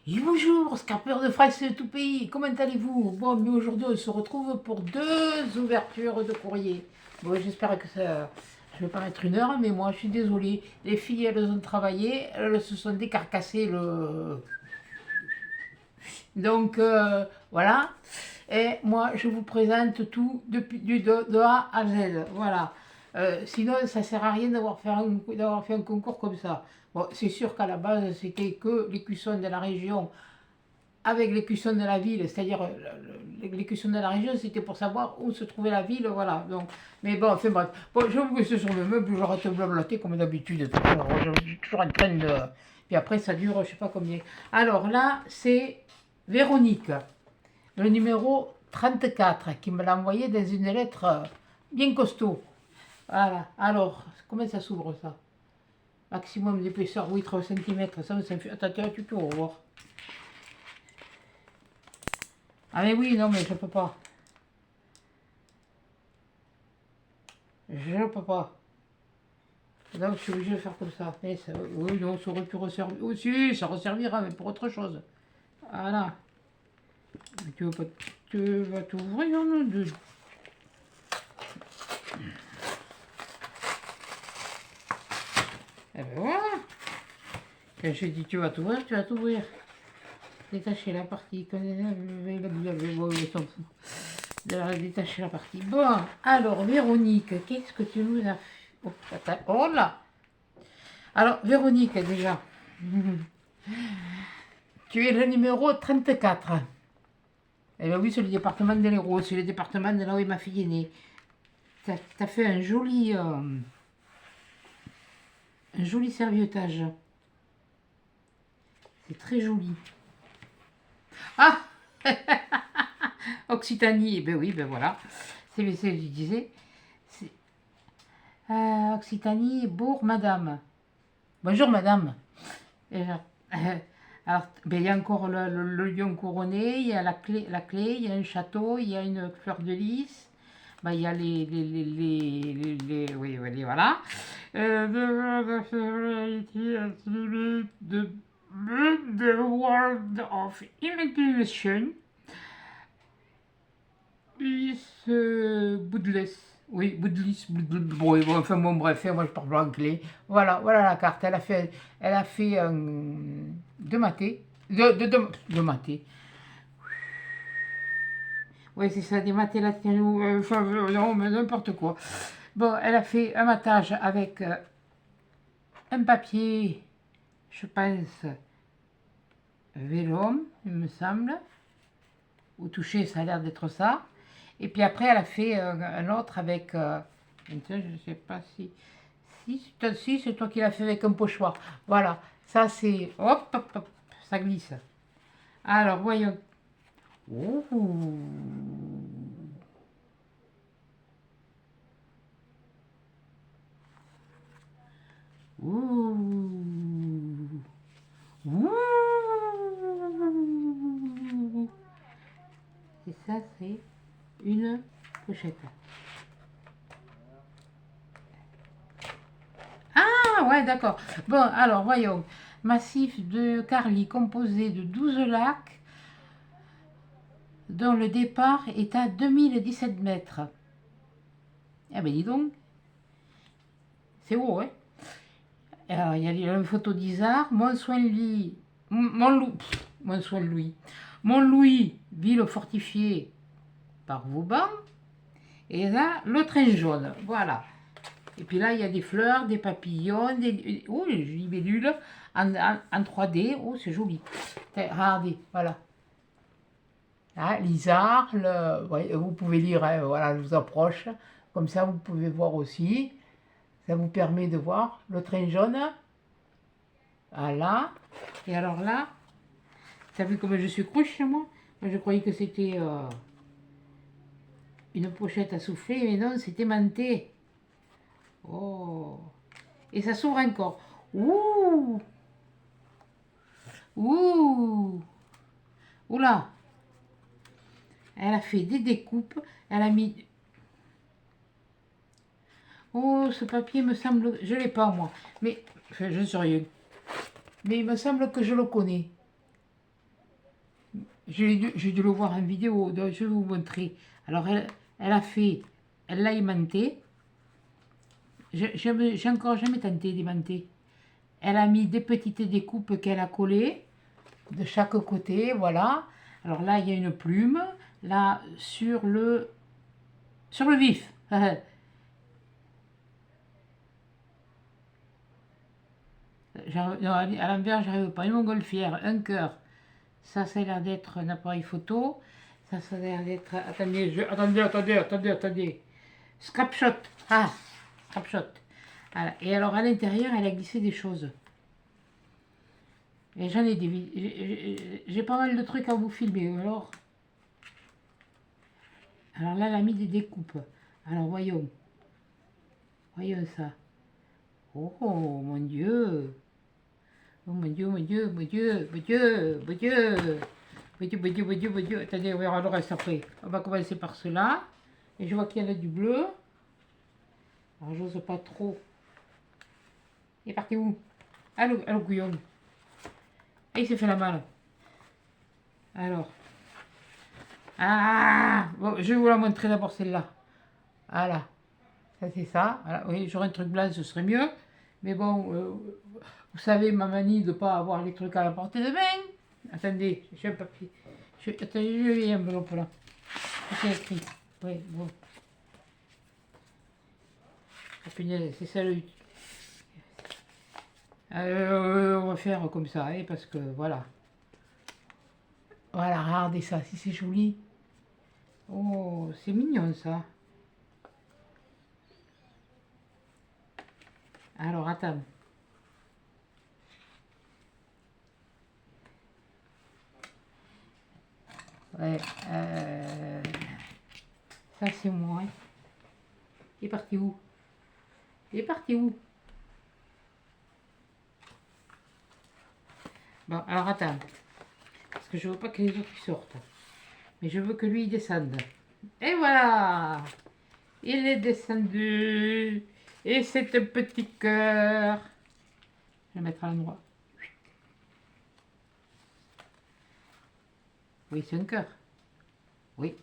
Et bonjour, scalpeur de France de tout pays, comment allez-vous? Bon, mais aujourd'hui on se retrouve pour deux ouvertures de courrier. Bon, j'espère que ça... Je vais pas mettre une heure, mais moi je suis désolée. Les filles, elles ont travaillé, elles se sont décarcassées le... Donc, voilà. Et moi, je vous présente tout depuis, de A à Z. Voilà. Sinon, ça sert à rien d'avoir fait un concours comme ça. Bon, c'est sûr qu'à la base, c'était que les cuissons de la région avec l'écusson de la ville, c'est-à-dire l'écusson de la région, c'était pour savoir où se trouvait la ville, voilà. Donc, mais bon, enfin bref. Bon, je vous laisse sur le meuble, j'arrête de blablater comme d'habitude. Je suis toujours en train de... Puis après, ça dure, je sais pas combien. Alors là, c'est Véronique, le numéro 34, qui me l'a envoyé dans une lettre bien costaud. Voilà. Alors, comment ça s'ouvre ça? Maximum d'épaisseur, oui, 3 cm. Ça me fait... Attends, tu peux revoir. Ah mais oui, non mais je peux pas. Je peux pas. Donc je suis obligé de faire comme ça. Et ça oui, non, ça aurait pu resservir. Aussi, ça resservira, mais pour autre chose. Voilà. Tu veux pas. Tu vas t'ouvrir, non de... Eh ben voilà. Quand je dis tu vas t'ouvrir, tu vas t'ouvrir. Détacher la partie. Il s'en fout. Détacher la partie. Bon, alors Véronique, qu'est-ce que tu nous as fait? Oh, attends. Oh là. Alors Véronique, déjà. Tu es le numéro 34. Eh bien oui, c'est le département de l'Hérault, c'est le département de là où est ma fille est née. T'as fait un joli serviettage. C'est très joli. Ah Occitanie, eh ben oui, ben voilà. C'est ce que je disais. Occitanie, Bourg, Madame. Bonjour, Madame. Alors, ben, il y a encore le lion couronné, il y a la clé, il y a un château, il y a une fleur de lys, ben, il y a oui, oui, voilà. The World of Imagination is Boundless. Oui, Boundless, bon, enfin bon, bref, moi je parle anglais. Voilà, voilà la carte. Elle a fait deux matés. De matés. Oui, c'est ça, des matés latins, non, mais n'importe quoi. Bon, elle a fait un matage avec un papier, je pense, vélum, il me semble. Au toucher, ça a l'air d'être ça. Et puis après, elle a fait un autre avec... je ne sais pas si... Si, c'est toi qui l'as fait avec un pochoir. Voilà, ça c'est... Hop, hop, hop, ça glisse. Alors, voyons. Ouh. Ouh. Ouh. Et ça, c'est une pochette. Ah, ouais, d'accord. Bon, alors, voyons. Massif de Carly composé de 12 lacs dont le départ est à 2017 mètres. Eh ben, dis donc, c'est haut, hein. Alors, il y a une photo d'Isard, Montsoin-Louis, Montsoin-Louis, Montlouis, ville fortifiée par Vauban, et là, le train jaune, voilà. Et puis là, il y a des fleurs, des papillons, oh, des libellules en 3D, oh, c'est joli. Regardez, voilà. Là, l'Isard, ouais, vous pouvez lire, hein, voilà, je vous approche, comme ça vous pouvez voir aussi. Ça vous permet de voir le train jaune. Voilà. Et alors là, t'as vu comme je suis cruche chez moi? Moi, je croyais que c'était une pochette à souffler, mais non, c'était menté. Oh. Et ça s'ouvre encore. Ouh. Ouh. Oula. Elle a fait des découpes. Elle a mis... Oh, ce papier me semble... Je l'ai pas, moi. Mais... Enfin, je ne sais rien. Mais il me semble que je le connais. j'ai dû le voir en vidéo, donc je vais vous montrer. Alors, elle l'a aimanté. J'ai encore jamais tenté d'aimanter. Elle a mis des petites découpes qu'elle a collées de chaque côté, voilà. Alors là, il y a une plume, là, sur le vif. Non, à l'envers, j'arrive pas. Une montgolfière, un cœur. Ça a l'air d'être un appareil photo. Ça a l'air d'être... Attendez, attendez. Scrapshot. Ah, scrapshot. Voilà. Et alors, à l'intérieur, elle a glissé des choses. Et j'en ai des... J'ai pas mal de trucs à vous filmer, alors... Alors là, elle a mis des découpes. Alors, voyons. Voyons ça. Oh, mon Dieu. Oh, mon Dieu, mon Dieu, mon Dieu, mon Dieu, mon Dieu. Mon Dieu, mon Dieu, mon Dieu, mon Dieu. Attendez, on verra le reste après. On va commencer par cela. Et je vois qu'il y en a du bleu. Alors, j'ose pas trop. Il est parti où? Allô, allô, couillon. Et il s'est fait la malle. Alors. Ah bon, je vais vous la montrer d'abord celle-là. Voilà. Ça, c'est ça. Voilà. Oui, j'aurais un truc blanc, ce serait mieux. Mais bon, vous savez ma manie de ne pas avoir les trucs à la portée de main. Attendez, j'ai un papier. Attendez, je vais un enveloppe là. C'est écrit. Oui, bon. Ah, punaise, c'est ça le... on va faire comme ça, hein, parce que voilà. Voilà, regardez ça, si c'est joli. Oh, c'est mignon ça. Alors, attends. Ouais, ça c'est moi. Hein. Il est parti où? Il est parti où? Bon, alors attends. Parce que je veux pas que les autres sortent. Mais je veux que lui il descende. Et voilà! Il est descendu. Et c'est un petit cœur. Je vais le mettre à l'endroit. Oui, c'est un cœur. Oui.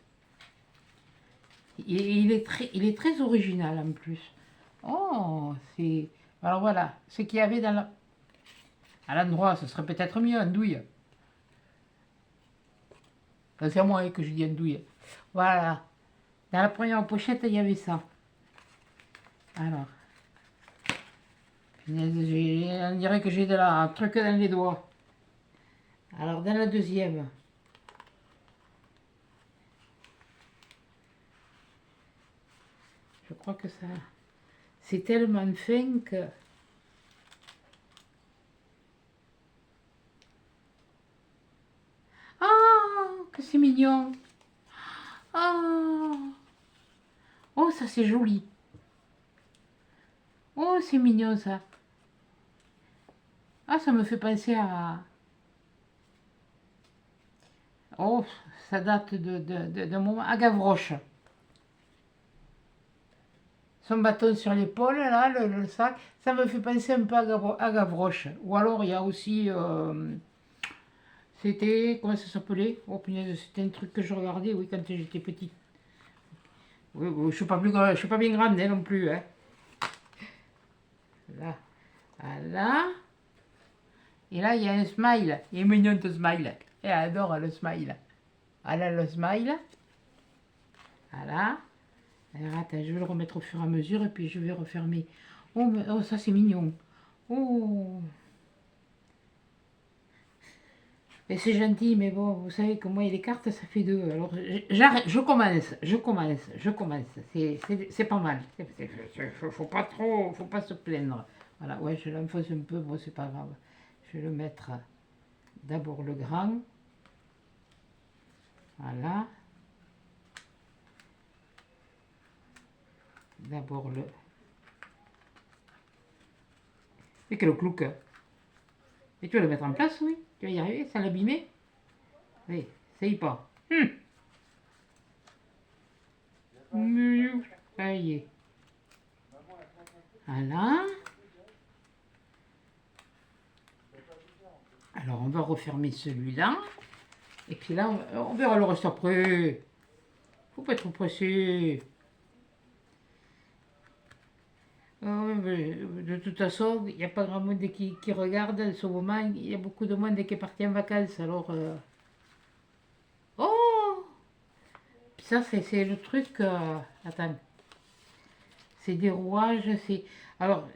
Il est très original en plus. Oh, c'est... Alors voilà, ce qu'il y avait dans la... À l'endroit, ce serait peut-être mieux, andouille. C'est à moi que je dis andouille. Voilà. Dans la première pochette, il y avait ça. Alors. On dirait que j'ai de la truc dans les doigts. Alors, dans la deuxième. Je crois que ça... C'est tellement fin que... Oh, que c'est mignon. Oh, oh ça c'est joli. Oh, c'est mignon ça. Ah, ça me fait penser à... Oh, ça date d'un moment... À Gavroche. Son bâton sur l'épaule, là, le sac. Ça me fait penser un peu à Gavroche. Ou alors, il y a aussi... c'était... Comment ça s'appelait? Oh, punaise, c'était un truc que je regardais, oui, quand j'étais petite. Oui, oui, je suis pas je suis pas bien grande hein, non plus. Hein. Là, voilà. Et là, il y a un smile. Il est mignon ce smile. Elle adore le smile. Voilà le smile. Voilà. Alors attends, je vais le remettre au fur et à mesure et puis je vais refermer. Oh, mais, oh ça c'est mignon. Oh. Et c'est gentil, mais bon, vous savez que moi, les cartes, ça fait deux. Alors, j'arrête, je commence. C'est pas mal. Faut pas trop, faut pas se plaindre. Voilà, ouais, je l'enfonce un peu, bon, c'est pas grave. Je vais le mettre d'abord le grand. Voilà. D'abord le... Et quel clouc. Et tu vas le mettre en place, oui. Tu vas y arriver, sans l'abîmer. Oui, essaye pas. Ça y est. Voilà. Alors, on va refermer celui-là. Et puis là, on verra le reste après. Faut pas être trop pressé. De toute façon, il n'y a pas grand monde qui regarde en ce moment. Il y a beaucoup de monde qui est parti en vacances. Alors, oh! Ça, c'est le truc. Attends. C'est des rouages. C'est. Alors,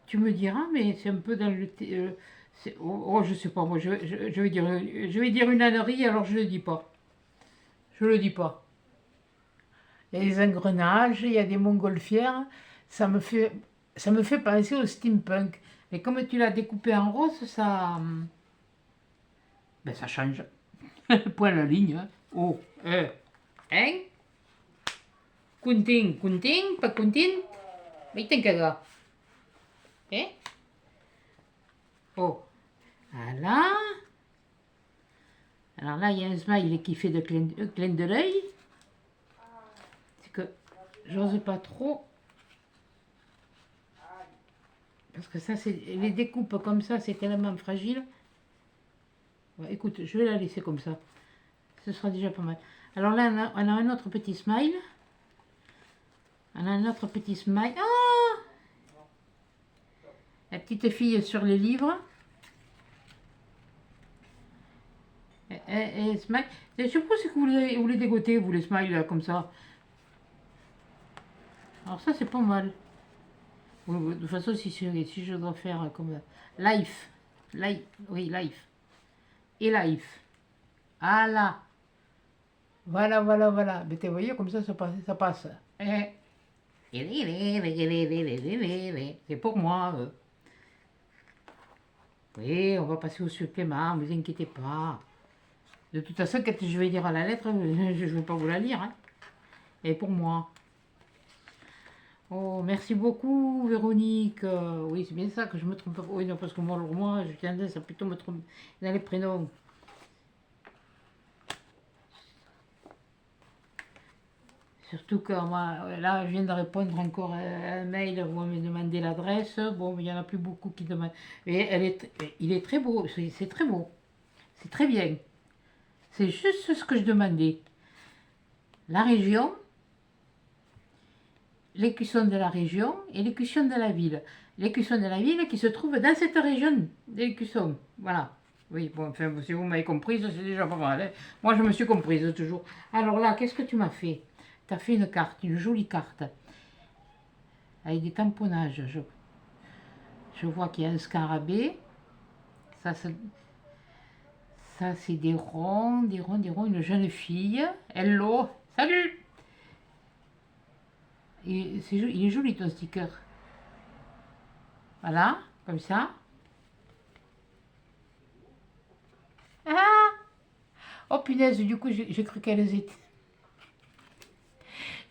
tu me diras, mais c'est un peu dans le. Oh, je sais pas. Moi, je vais dire une ânerie, alors je le dis pas. Je le dis pas. Il y a des engrenages, il y a des montgolfières. Ça me fait, ça me fait penser au steampunk. Mais comme tu l'as découpé en rose, ben ça change. Point la ligne. Hein. Oh, hein? Kunting, kunting, pas kunting? Mais t'es caga. Hein? Oh, voilà. Alors là, il y a un smile qui fait de clin de l'œil. C'est que j'ose pas trop. Parce que ça, c'est les découpes comme ça, c'est tellement fragile. Ouais, écoute, je vais la laisser comme ça. Ce sera déjà pas mal. Alors là, on a un autre petit smile. On a un autre petit smile. Ah! La petite fille sur les livres. Et smile. Je sais pas si vous les dégoter, vous les smiles là, comme ça. Alors ça, c'est pas mal. Oui, de toute façon, si je dois faire comme life. Life. Oui, life. Et life. Ah là. Voilà, voilà, voilà. Mais tu voyez, comme ça passe. Ça passe. C'est pour moi. Oui, on va passer au supplément, ne vous inquiétez pas. De toute façon, quand je vais lire la lettre, je ne vais pas vous la lire. Hein. Et pour moi. Oh, merci beaucoup, Véronique. Oui, c'est bien ça que je me trompe pas. Oui, non, parce que moi, je tendance à plutôt me tromper dans les prénoms. Surtout que moi, là, je viens de répondre encore à un mail où on me demandait l'adresse. Bon, il n'y en a plus beaucoup qui demandent. Et il est très beau, c'est très beau. C'est très bien. C'est juste ce que je demandais. La région, l'écusson de la région et l'écusson de la ville. L'écusson de la ville qui se trouve dans cette région d'écusson. Voilà. Oui, bon, enfin, si vous m'avez comprise, c'est déjà pas mal. Hein. Moi, je me suis comprise toujours. Alors là, qu'est-ce que tu m'as fait? Tu as fait une carte, une jolie carte, avec des tamponnages. Je vois qu'il y a un scarabée. Ça, c'est des ronds, des ronds, des ronds. Une jeune fille. Hello, salut! Il est joli ton sticker. Voilà, comme ça. Ah! Oh punaise, du coup, j'ai cru qu'elles étaient.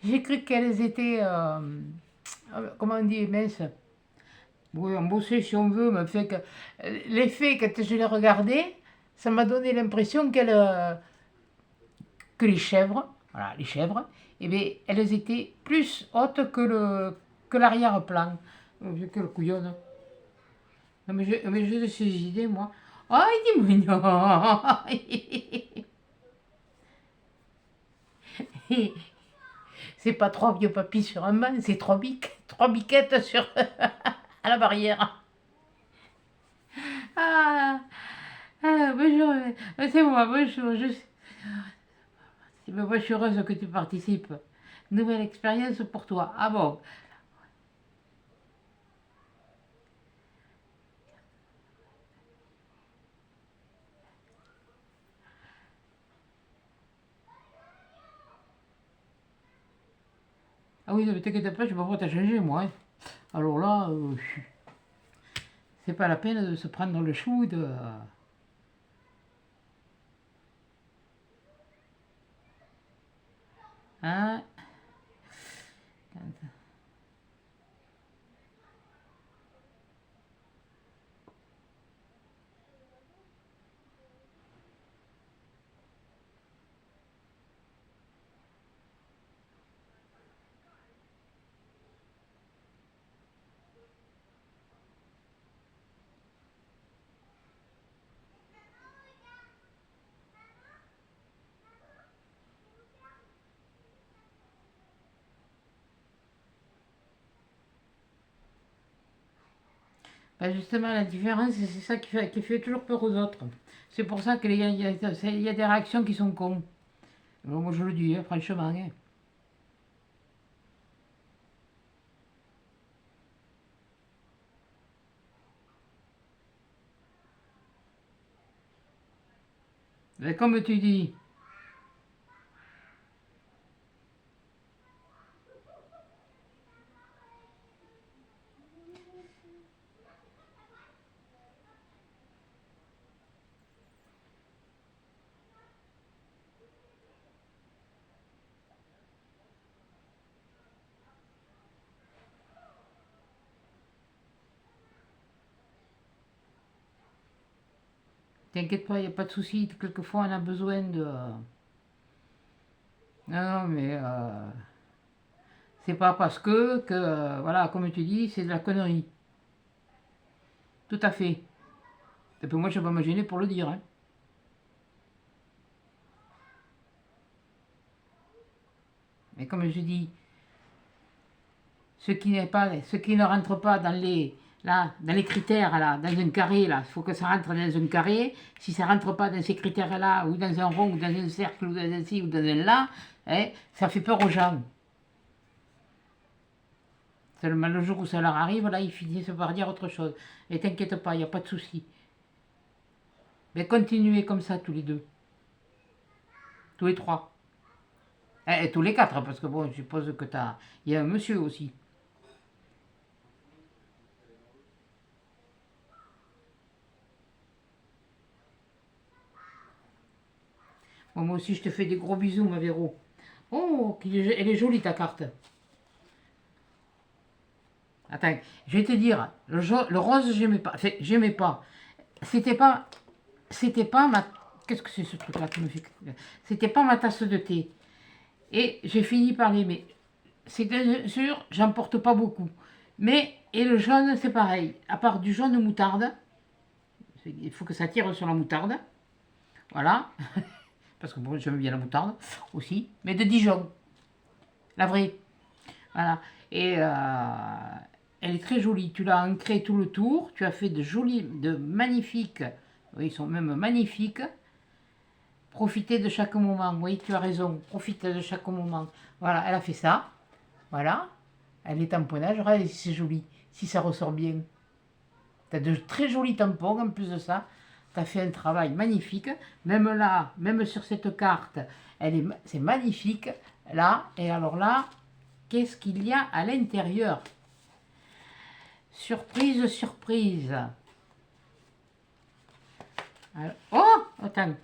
J'ai cru qu'elles étaient. Comment on dit, mince? Oui, embossées si on veut, mais fait que. L'effet, quand je les regardais, ça m'a donné l'impression que les chèvres, voilà, les chèvres, eh bien, elles étaient plus hautes que l'arrière-plan. Que le couillonne. Non, mais j'ai ces idées, moi. Oh, il dit mignon! C'est pas trois vieux papis sur un banc, c'est trois biquettes sur à la barrière. Ah, bonjour, c'est moi, bonjour. Moi, je suis heureuse que tu participes. Nouvelle expérience pour toi. Ah bon? Ah oui, ne t'inquiète pas, je vais pas t'as changé, moi. Hein. Alors là, c'est pas la peine de se prendre le chou de. Hein? Ben justement, la différence, c'est ça qui fait toujours peur aux autres. C'est pour ça qu'il y a des réactions qui sont cons. Alors, moi, je le dis, hein, franchement. Hein. Mais comme tu dis, t'inquiète pas, il n'y a pas de souci. Quelquefois, on a besoin de. Non, non, mais c'est pas parce que, voilà, comme tu dis, c'est de la connerie. Tout à fait. Et puis moi, je ne vais pas me gêner pour le dire. Hein. Mais comme je dis, ce qui ne rentre pas dans dans les critères, là, dans un carré, là, il faut que ça rentre dans un carré. Si ça rentre pas dans ces critères-là, ou dans un rond, ou dans un cercle, ou dans un ci, ou dans un là, hein, ça fait peur aux gens. Seulement le jour où ça leur arrive, là, ils finissent par dire autre chose. Et t'inquiète pas, il n'y a pas de souci. Mais continuez comme ça tous les deux. Tous les trois. Et tous les quatre, parce que bon, je suppose que t'as. Il y a un monsieur aussi. Bon, moi aussi, je te fais des gros bisous, ma Véro. Oh, elle est jolie ta carte. Attends, je vais te dire, le rose, j'aimais pas. Enfin, j'aimais pas. C'était pas. C'était pas ma. Qu'est-ce que c'est ce truc-là qui me fait. C'était pas ma tasse de thé. Et j'ai fini par l'aimer. C'est sûr, j'en porte pas beaucoup. Mais, et le jaune, c'est pareil. À part du jaune moutarde, il faut que ça tire sur la moutarde. Voilà. Parce que bon, j'aime bien la moutarde aussi. Mais de Dijon. La vraie. Voilà. Et elle est très jolie. Tu l'as ancrée tout le tour. Tu as fait de magnifiques. Oui, ils sont même magnifiques. Profitez de chaque moment. Oui, tu as raison. Profite de chaque moment. Voilà, elle a fait ça. Voilà. Elle est tamponnage. Regarde si c'est joli. Si ça ressort bien. Tu as de très jolis tampons en plus de ça. Tu as fait un travail magnifique. Même là, même sur cette carte, c'est magnifique. Là, et alors là, qu'est-ce qu'il y a à l'intérieur? Surprise, surprise. Alors, oh, attends.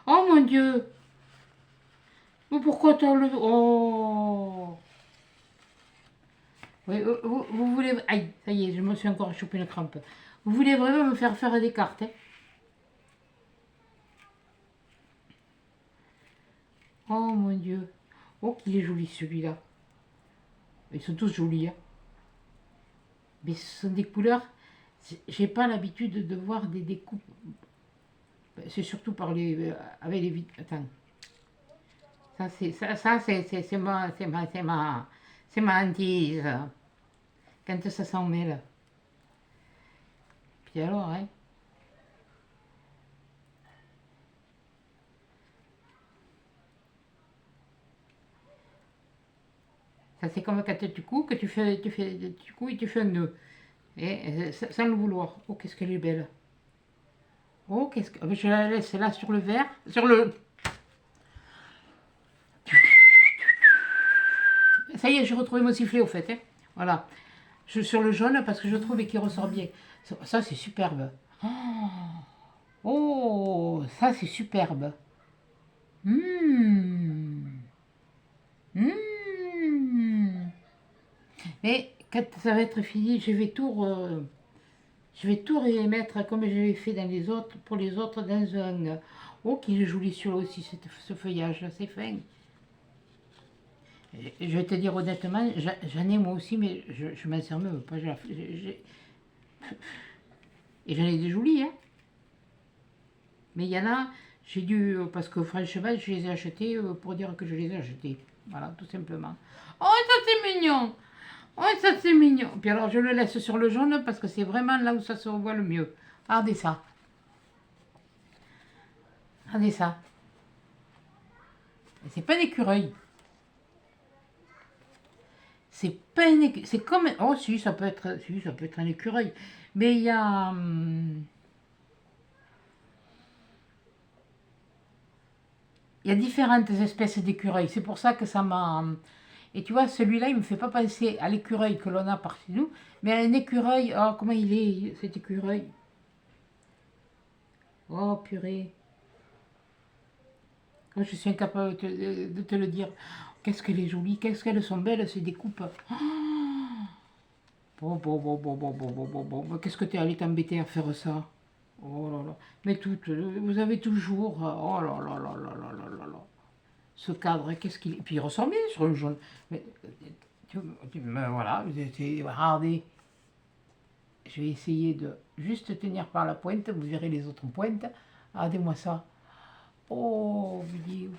Oh mon Dieu. Mais pourquoi t'as le... Oh. Oui, vous voulez... Aïe, ça y est, je me suis encore chopé une crampe. Vous voulez vraiment me faire des cartes, hein? Oh mon Dieu. Oh, qu'il est joli celui-là. Ils sont tous jolis, hein. Mais ce sont des couleurs... J'ai pas l'habitude de voir des découpes. C'est surtout par les... avec les... Attends. C'est ma hantise. Quand ça s'en mêle. Puis alors, hein. Ça c'est comme quand tu couds, que tu couds et tu fais un nœud. Et sans le vouloir. Oh, qu'est-ce qu'elle est belle. Oh, qu'est-ce que... Je la laisse là sur le verre. Sur le... Ça y est, j'ai retrouvé mon sifflet au fait. Hein. Voilà. Sur le jaune parce que je trouve qu'il ressort bien. Ça c'est superbe. Oh, ça c'est superbe. Mmh. Mmh. Et quand ça va être fini, je vais tout remettre comme j'avais fait dans les autres, pour les autres dans un... Oh, qu'il est joli celui-là aussi, ce feuillage, c'est fin. Et je vais te dire honnêtement, j'en ai moi aussi, mais je m'en sers même pas. Et j'en ai des jolis, hein. Mais il y en a, j'ai dû, parce que franchement, je les ai achetés pour dire que je les ai achetés. Voilà, tout simplement. Oh, ça c'est mignon. Oh, ça c'est mignon. Puis alors, je le laisse sur le jaune parce que c'est vraiment là où ça se voit le mieux. Regardez ça. Regardez ça. Et c'est pas un écureuil. C'est pas un écureuil. C'est comme... Oh si, ça peut être... Si, ça peut être un écureuil. Mais il y a... il y a différentes espèces d'écureuils. C'est pour ça que ça m'a... Et tu vois, celui-là, il me fait pas penser à l'écureuil que l'on a par chez nous, mais à un écureuil... Oh, comment il est, cet écureuil? Oh, purée. Oh, je suis incapable de te le dire. Qu'est-ce qu'elle est jolie, qu'est-ce qu'elles sont belles, ces découpes. Oh, bon. Qu'est-ce que tu es allé t'embêter à faire ça? Oh là là. Mais toutes, vous avez toujours... Oh là là là là là là là là. Ce cadre, qu'est-ce qu'il est? Puis il ressemble bien sur le jaune. Mais, voilà, regardez. Je vais essayer de juste tenir par la pointe, vous verrez les autres pointes. Regardez-moi ça. Oh, vidéo.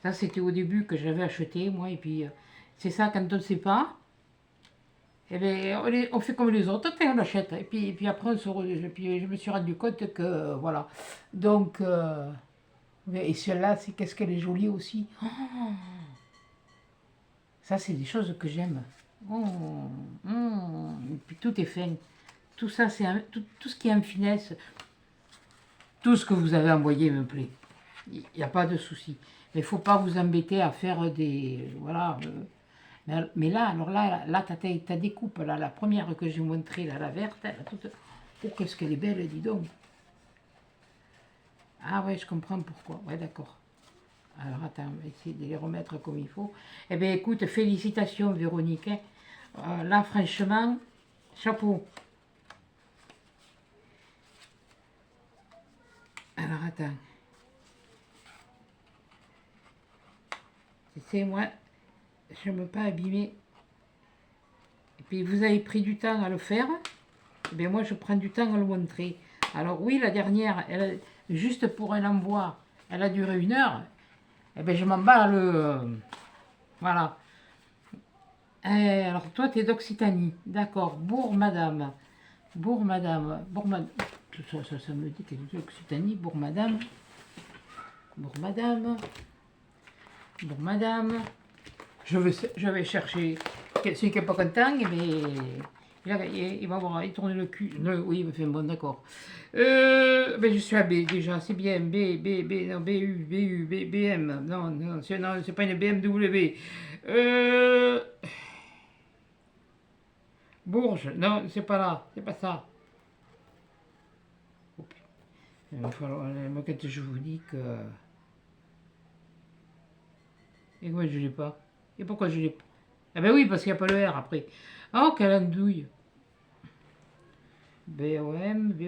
Ça, c'était au début que j'avais acheté, moi, et puis c'est ça, quand on ne sait pas, eh bien, on fait comme les autres, on achète. Et puis après, puis je me suis rendu compte que, voilà. Donc, et celle-là, c'est qu'est-ce qu'elle est jolie aussi. Oh, ça, c'est des choses que j'aime. Oh, et puis tout est fin. Tout ça, c'est tout ce qui est en finesse. Tout ce que vous avez envoyé me plaît. Il n'y a pas de souci. Mais il ne faut pas vous embêter à faire des... Voilà. Mais là, alors là ta découpe, là, la première que j'ai montrée, là, la verte, elle a toute... Oh, qu'est-ce qu'elle est belle, dis donc. Ah ouais, je comprends pourquoi. Ouais, d'accord. Alors attends, on va essayer de les remettre comme il faut. Eh bien, écoute, félicitations, Véronique. Hein. Là, franchement, chapeau. Alors attends. Tu sais, moi, je ne veux pas abîmer. Et puis, vous avez pris du temps à le faire. Eh bien, moi, je prends du temps à le montrer. Alors oui, la dernière, juste pour un envoi, elle a duré 1 heure. Eh bien, je m'en bats le... voilà. Alors, toi, tu es d'Occitanie. D'accord. Bourg-Madame. Bourg-Madame. Bourg-Madame. Ça me dit qu'elle est d'Occitanie. Bourg-Madame. Bourg-Madame. Bourg-Madame. Je vais chercher celui qui n'est pas content, mais il va voir, il tourne le cul. Oui, il me fait bon, d'accord. Ben je suis à B déjà, c'est bien. Non, BM. Non, c'est pas une BMW. Bourges, non, c'est pas là, c'est pas ça. Oh, il va falloir, moi, quand je vous dis que. Et moi, je l'ai pas. Et pourquoi je l'ai pas? Ah ben oui, parce qu'il n'y a pas le R après. Oh, quelle andouille. BOM, on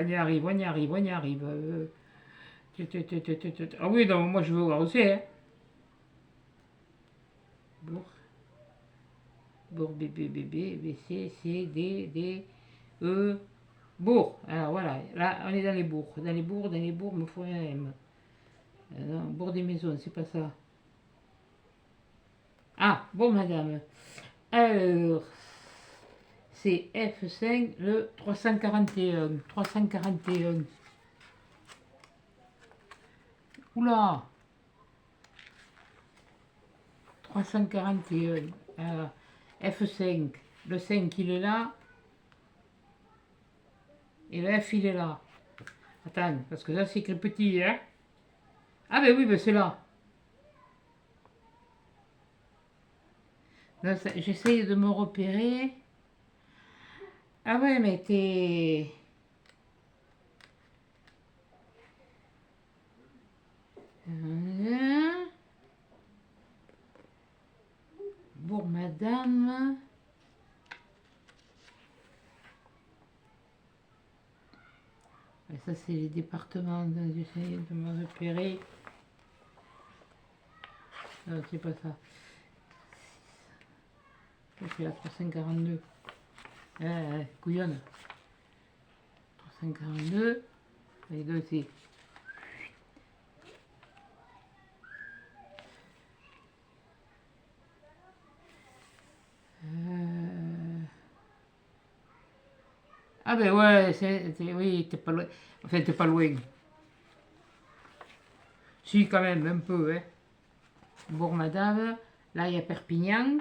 y arrive, on y arrive, on y arrive. Ah oui, non, moi je veux voir aussi, hein. Bourg, B, Bourg. Alors voilà, là on est dans les bourgs. Dans les bourgs, me faut un M. Non, bourg des maisons, c'est pas ça. Ah, bon madame. Alors, c'est F5, le 341. 341. Oula, 341. F5. Le 5, il est là. Et le F, il est là. Attends, parce que là, c'est écrit petit, hein. Ah, ben oui, ben c'est là. J'essaye de me repérer. Ah ouais, mais t'es... Bon, madame. Et ça, c'est les départements. J'essaye de me repérer. Non, c'est pas ça. C'est la 342. Couillonne. 342. Les deux, c'est Ah ben ouais, oui, t'es pas loin. Enfin, t'es pas loin. Si, quand même, un peu, hein. Bourg-Madame, là, il y a Perpignan.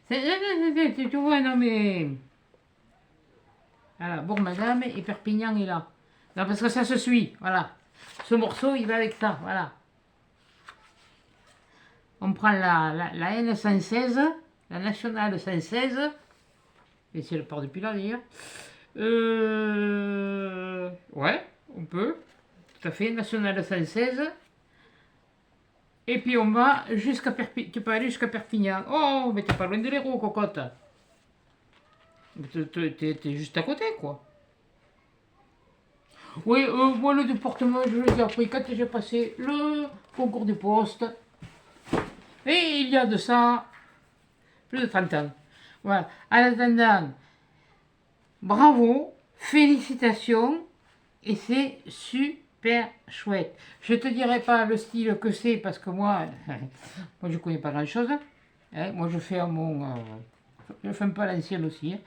Tu vois, non mais... Voilà, Bourg-Madame et Perpignan est là. Non, parce que ça se suit, voilà. Ce morceau, il va avec ça, voilà. On prend la N116, la nationale 116, et c'est le port depuis là d'ailleurs. Ouais, on peut, tout à fait, nationale 116. Et puis on va jusqu'à Perpignan. Tu peux aller jusqu'à Perpignan. Oh, mais t'es pas loin de l'Hérault, cocotte. T'es juste à côté, quoi. Oui, moi le département, je l'ai appris quand j'ai passé le concours des postes. Et il y a de ça plus de 30 ans. Voilà. En attendant, bravo, félicitations, et c'est super chouette. Je te dirai pas le style que c'est parce que moi, moi je connais pas grand chose. Hein, moi je fais je fais un peu à l'ancienne aussi, hein,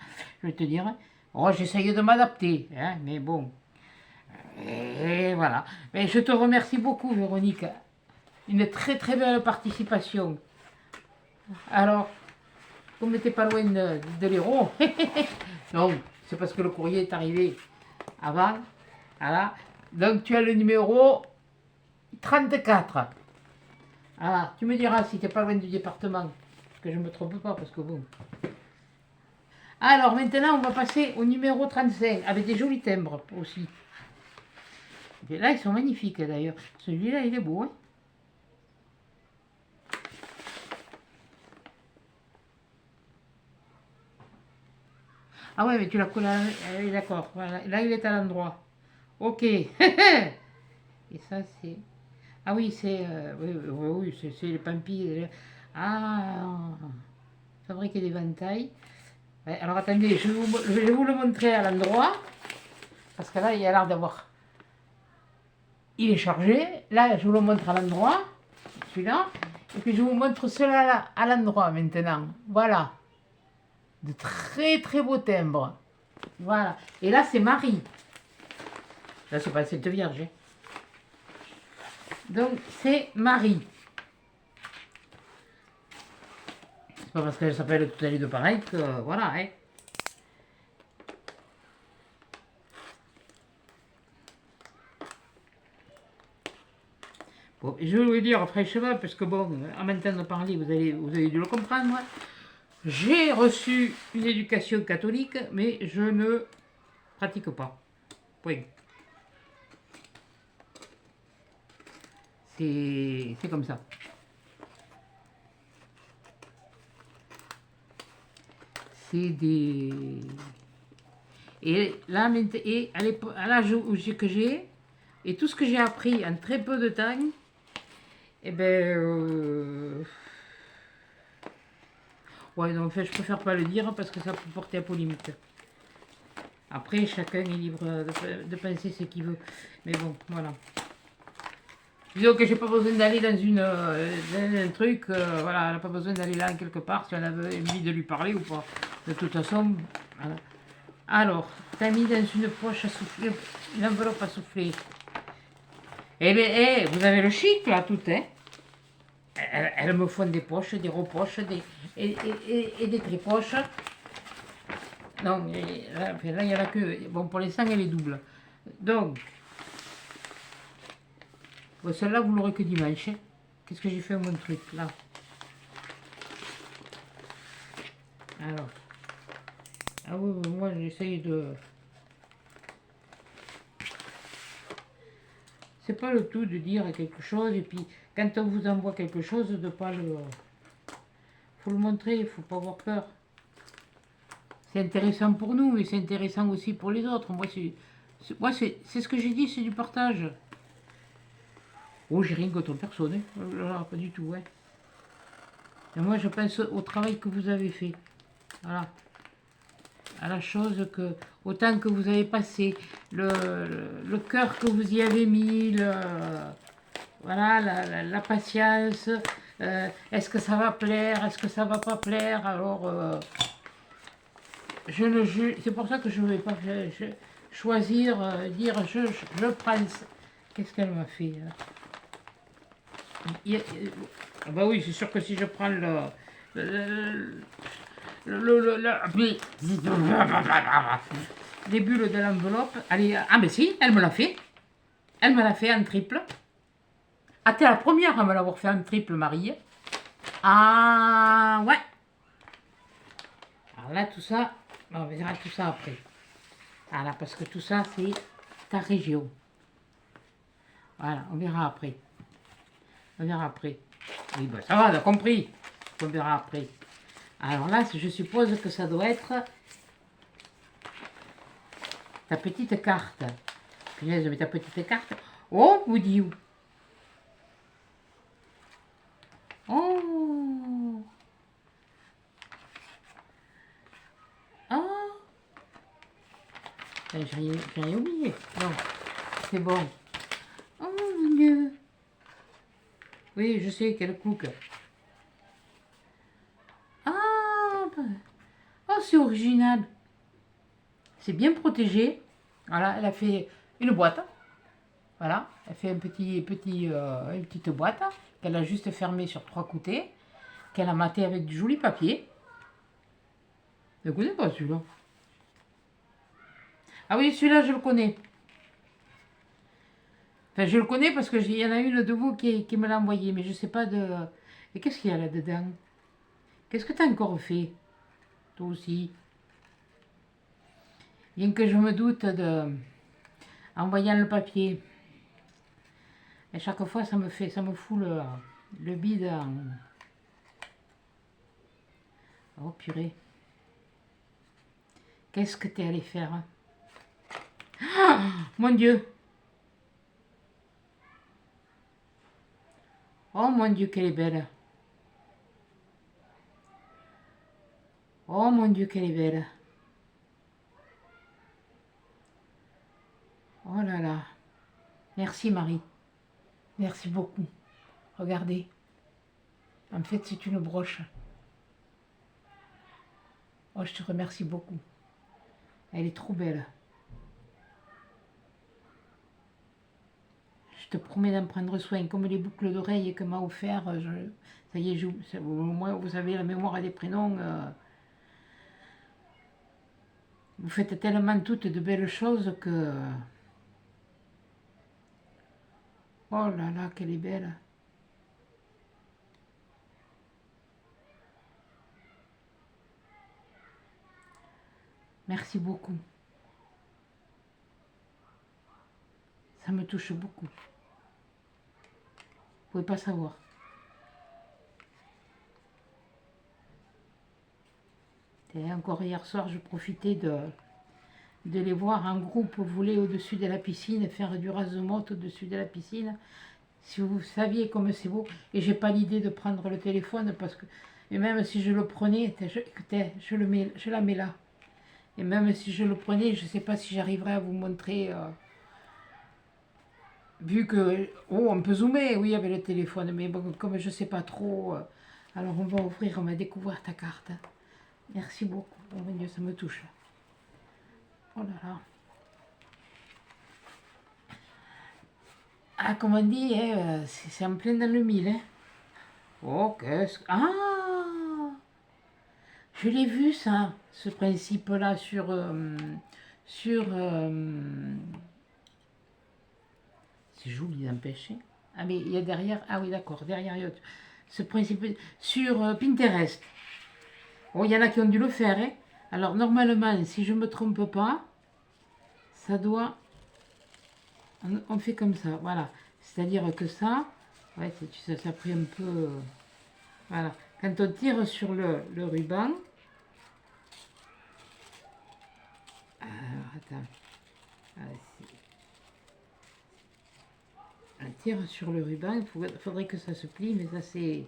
je vais te dire. Oh, j'essaye de m'adapter, hein, mais bon. Et voilà. Mais je te remercie beaucoup, Véronique. Une très très belle participation. Alors, comme n'était pas loin de l'Hérault, non, c'est parce que le courrier est arrivé avant. Voilà. Donc tu as le numéro 34. Voilà. Tu me diras si tu n'es pas loin du département. Que je ne me trompe pas, parce que bon. Alors maintenant, on va passer au numéro 35, avec des jolis timbres aussi. Et là, ils sont magnifiques d'ailleurs. Celui-là, il est beau. Hein. Ah ouais, mais tu l'as collé à... oui, d'accord. Voilà. Là, il est à l'endroit. Ok. Et ça, c'est... Ah oui, c'est... oui, oui, oui, c'est les pampilles. Ah, fabriquer des ventailles. Ouais, alors attendez, je vais vous le montrer à l'endroit. Parce que là, il a l'air d'avoir... Il est chargé. Là, je vous le montre à l'endroit. Celui-là. Et puis je vous montre cela à l'endroit maintenant. Voilà. De très très beaux timbres. Voilà. Et là, c'est Marie. Là, c'est pas cette Vierge. Hein. Donc, c'est Marie. C'est pas parce qu'elle s'appelle toutes les deux pareil que voilà. Hein. Bon, je vais vous dire fraîchement, parce que bon, en m'entendant parler, vous avez dû le comprendre. J'ai reçu une éducation catholique, mais je ne pratique pas. Point. C'est comme ça. C'est des... Et là, et à l'âge que j'ai, et tout ce que j'ai appris en très peu de temps, eh ben... Ouais, donc en fait, je préfère pas le dire parce que ça peut porter à polémique. Après, chacun est libre de penser ce qu'il veut. Mais bon, voilà. Disons que j'ai pas besoin d'aller dans dans un truc, voilà, elle n'a pas besoin d'aller là quelque part si on a envie de lui parler ou pas. De toute façon, voilà. Alors, t'as mis dans une poche à souffler, une enveloppe à souffler. Eh bien, vous avez le chic là, tout, hein. Elles me font des poches, des repoches, et des tripoches. Non, là, il n'y en a que... Bon, pour l'instant, elle est double. Donc, bon, celle-là, vous l'aurez que dimanche. Hein. Qu'est-ce que j'ai fait à mon truc, là? Alors. Ah oui, moi, j'essaye de... C'est pas le tout de dire quelque chose, et puis, quand on vous envoie quelque chose, de pas le... Faut le montrer, il faut pas avoir peur. C'est intéressant pour nous, mais c'est intéressant aussi pour les autres. Moi, c'est ce que j'ai dit, c'est du partage. Oh, j'ai rien contre personne, hein. Là, pas du tout, hein. Et moi, je pense au travail que vous avez fait. Voilà. À la chose que, autant que vous avez passé, le cœur que vous y avez mis, voilà, la patience, est-ce que ça va plaire, est-ce que ça va pas plaire, alors... je ne juge, c'est pour ça que je ne vais pas choisir, dire je prends. Qu'est-ce qu'elle m'a fait là? Ah bah oui, c'est sûr que si je prends le, les bulles de l'enveloppe, allez, ah mais si, elle me l'a fait. Elle me l'a fait en triple. Ah, t'es la première à me l'avoir fait en triple, Marie. Ah ouais. Alors là, tout ça, on verra tout ça après. Voilà, parce que tout ça, c'est ta région. Voilà, on verra après. On verra après. Oui, bah ça va, t'as compris. On verra après. Alors là, je suppose que ça doit être ta petite carte. Punaise, mais ta petite carte. Oh, vous dites où? Oh. Oh. J'ai rien oublié. Non, c'est bon. Oh mon Dieu. Oui, je sais qu'elle cook. Ah, bah. Oh, c'est original. C'est bien protégé. Voilà, elle a fait une boîte. Voilà, elle fait une petite boîte qu'elle a juste fermée sur 3 côtés, qu'elle a maté avec du joli papier. Je ne connais pas celui-là. Ah oui, celui-là, je le connais. Enfin, je le connais parce qu'il y en a une de vous qui me l'a envoyé, mais je ne sais pas de... Et qu'est-ce qu'il y a là-dedans? Qu'est-ce que tu as encore fait? Toi aussi. Bien que je me doute de... En voyant le papier. Et chaque fois, ça me fout le bide en... Oh purée. Qu'est-ce que tu es allé faire? Ah, mon Dieu! Oh mon Dieu, qu'elle est belle! Oh mon Dieu, qu'elle est belle! Oh là là! Merci Marie. Merci beaucoup. Regardez. En fait, c'est une broche. Oh, je te remercie beaucoup. Elle est trop belle. Je te promets d'en prendre soin. Comme les boucles d'oreilles que m'a offert, ça y est, au moins vous avez la mémoire des prénoms. Vous faites tellement toutes de belles choses que... Oh là là, qu'elle est belle. Merci beaucoup. Ça me touche beaucoup. Vous pouvez pas savoir. Et encore hier soir, je profitais de les voir en groupe voler au-dessus de la piscine, faire du rase-motte au-dessus de la piscine. Si vous saviez comme c'est beau, et j'ai pas l'idée de prendre le téléphone parce que, et même si je le prenais, je la mets là. Et même si je le prenais, je sais pas si j'arriverai à vous montrer, vu que, oh, on peut zoomer, oui, avec le téléphone, mais bon, comme je sais pas trop, alors on va ouvrir, on va découvrir ta carte. Merci beaucoup. Oh mon Dieu, ça me touche. Oh là là. Ah, comme on dit, hein, c'est en plein dans le mille. Hein. Oh, qu'est-ce que... Ah! Je l'ai vu, ça, ce principe-là, sur c'est joli d'empêcher. Ah, mais il y a derrière... Ah oui, d'accord, derrière, il y a ce principe... Sur Pinterest. Oh, il y en a qui ont dû le faire, hein. Alors, normalement, si je ne me trompe pas, ça doit... On fait comme ça, voilà. C'est-à-dire que ça, ouais, ça a pris un peu... voilà. Quand on tire sur le ruban... Alors, attends. On tire sur le ruban, il faudrait que ça se plie, mais ça c'est...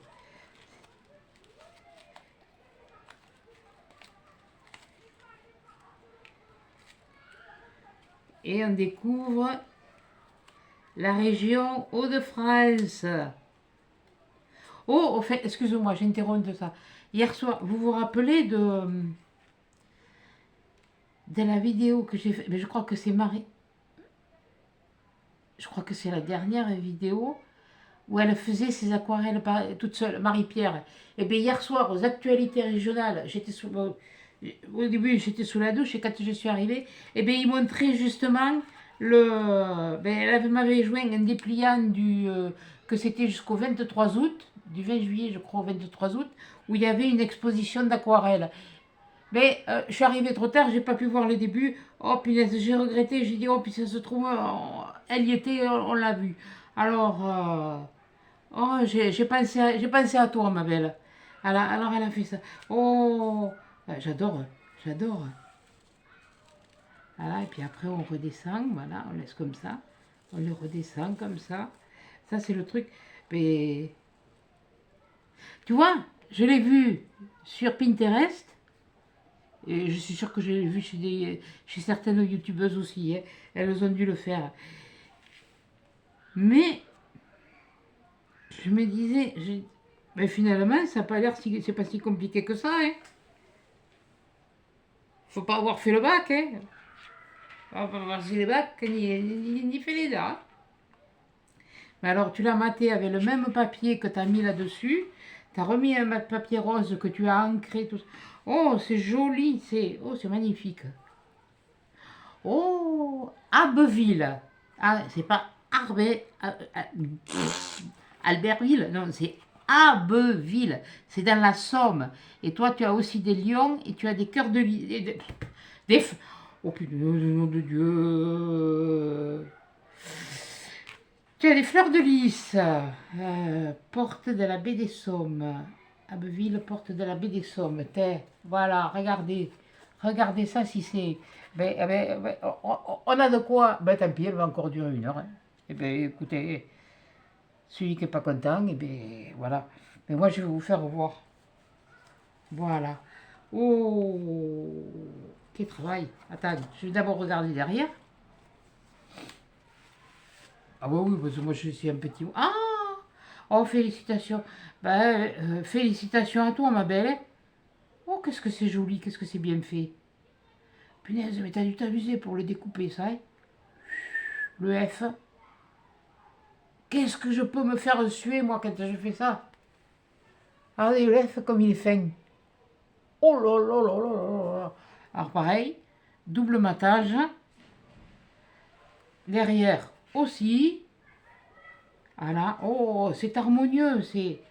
Et on découvre la région Hauts-de-France. Oh, au fait, excusez-moi, j'interromps de ça. Hier soir, vous vous rappelez de... de la vidéo que j'ai fait, mais je crois que c'est Marie, je crois que c'est la dernière vidéo où elle faisait ses aquarelles toute seule, Marie-Pierre. Et bien hier soir, aux actualités régionales, au début j'étais sous la douche et quand je suis arrivée, et bien ils montraient justement elle m'avait joint un dépliant que c'était jusqu'au 23 août, du 20 juillet je crois au 23 août, où il y avait une exposition d'aquarelles. Mais je suis arrivée trop tard, j'ai pas pu voir le début. Oh punaise, j'ai regretté, j'ai dit oh puis ça se trouve, elle y était, on l'a vue. Alors, oh, j'ai pensé à toi, ma belle. Alors, elle a fait ça. Oh, j'adore, j'adore. Voilà, et puis après, on redescend, voilà, on laisse comme ça. On le redescend comme ça. Ça, c'est le truc. Mais, tu vois, je l'ai vu sur Pinterest. Et je suis sûre que je l'ai vu chez certaines youtubeuses aussi. Hein. Elles ont dû le faire. Mais, je me disais, mais finalement, ça n'a pas l'air c'est pas si compliqué que ça. Hein. Faut pas avoir fait le bac, hein. Faut pas avoir fait le bac, ni fait les dents. Mais alors, tu l'as maté avec le même papier que tu as mis là-dessus. Tu as remis un papier rose que tu as ancré. Tout ça. Oh, c'est joli. C'est magnifique. Oh, Abbeville. Ah, c'est pas Albertville. Non, c'est Abbeville. C'est dans la Somme. Et toi, tu as aussi des lions et tu as des cœurs de lys. Oh putain, nom de Dieu. Tu as des fleurs de lys. Porte de la baie des Sommes. Abbeville, porte de la baie des Sommes. Voilà, regardez. Regardez ça si c'est. On a de quoi. Ben tant pis, elle va encore durer 1 heure. Hein. Eh bien, écoutez, celui qui n'est pas content, eh bien, voilà. Mais moi, je vais vous faire voir. Voilà. Oh, quel travail. Attends, je vais d'abord regarder derrière. Ah bah oui, parce que moi je suis un petit... Ah. Oh, félicitations. Ben, félicitations à toi, ma belle. Oh, qu'est-ce que c'est joli, qu'est-ce que c'est bien fait. Punaise, mais t'as dû t'amuser pour le découper, ça, hein. Le F. Qu'est-ce que je peux me faire suer, moi, quand je fais ça. Regardez, le F, comme il est fin. Oh là là là là là là. Alors, pareil, double matage. Derrière aussi. Voilà. Oh, c'est harmonieux, c'est...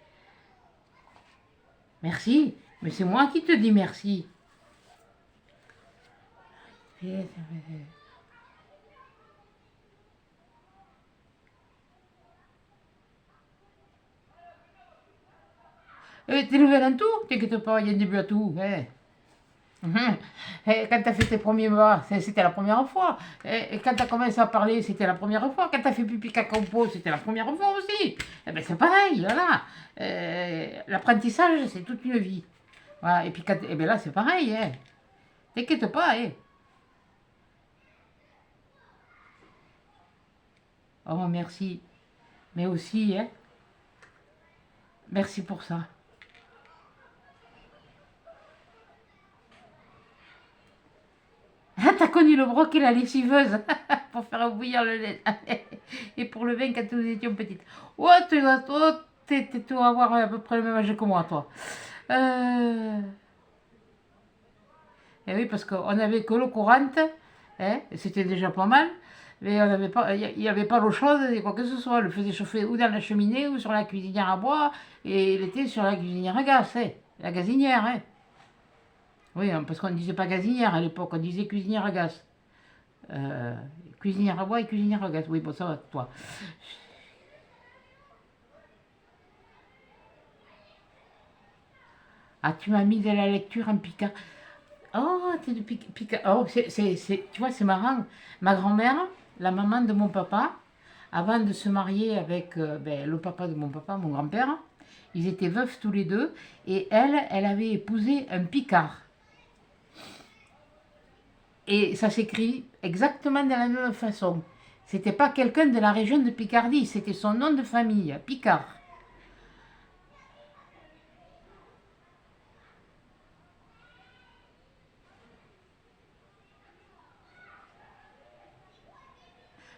Merci. Mais c'est moi qui te dis merci. T'es nouvelle en tout, t'inquiète pas, il y a un début à tout. Hein. Quand t'as fait tes premiers pas, c'était la première fois. Et quand t'as commencé à parler, c'était la première fois. Quand t'as fait pipi caca c'était la première fois aussi. Eh ben c'est pareil, voilà. L'apprentissage, c'est toute une vie. Voilà. Et puis et ben là, c'est pareil. Hein. T'inquiète pas. Hein. Oh, merci. Mais aussi, hein. Merci pour ça. Ah, t'as connu le broc et la lessiveuse pour faire bouillir le lait. Et pour le vin quand nous étions petites. Oh, tu dois avoir à peu près le même âge que moi, toi. Et oui, parce qu'on n'avait que l'eau courante, hein, c'était déjà pas mal, mais il n'y avait pas l'eau chaude et quoi que ce soit. On le faisait chauffer ou dans la cheminée ou sur la cuisinière à bois, et il était sur la cuisinière à gaz, hein, la gazinière. Hein. Oui, hein, parce qu'on ne disait pas gazinière à l'époque, on disait cuisinière à gaz. Euh, Cuisinière à bois et cuisinière à gaz. Oui, bon, ça va, toi. Ah, tu m'as mis de la lecture en picard. Oh, t'es de picard. Oh, tu vois, c'est marrant. Ma grand-mère, la maman de mon papa, avant de se marier avec le papa de mon papa, mon grand-père, ils étaient veufs tous les deux. Et elle avait épousé un picard. Et ça s'écrit exactement de la même façon. C'était pas quelqu'un de la région de Picardie, c'était son nom de famille, Picard.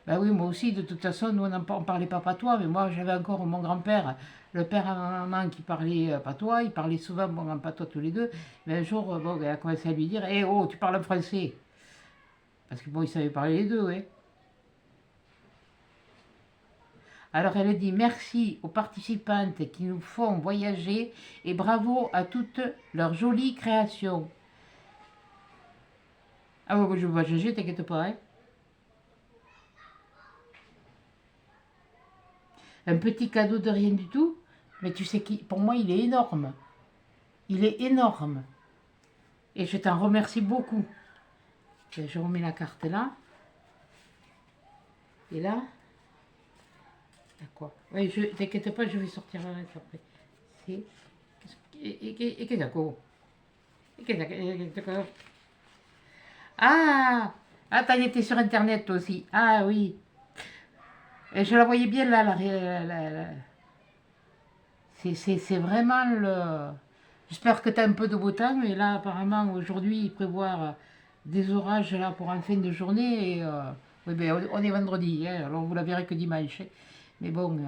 Ben oui, moi aussi, de toute façon, nous, on parlait pas patois, mais moi, j'avais encore mon grand-père, le père à ma maman qui parlait patois, ils parlaient souvent bon, en patois tous les deux, mais un jour, bon, elle a commencé à lui dire, eh oh, tu parles en français. Parce que bon, ils savaient parler les deux, oui. Alors elle dit merci aux participantes qui nous font voyager et bravo à toutes leurs jolies créations. Ah ouais, je vais changer, t'inquiète pas. Hein. Un petit cadeau de rien du tout, mais tu sais qui, pour moi il est énorme. Il est énorme. Et je t'en remercie beaucoup. Et je remets la carte là. Et là, quoi? Oui, t'inquiète pas, je vais sortir la lettre après. C'est. Et qu'est-ce que Ah! Ah, t'as été sur internet toi aussi. Ah oui. Et je la voyais bien là, c'est vraiment le. J'espère que tu as un peu de beau temps, mais là, apparemment, aujourd'hui, ils prévoient des orages là pour en fin de journée. Et, oui, ben, on est vendredi, hein, alors vous la verrez que dimanche. Hein. Mais bon.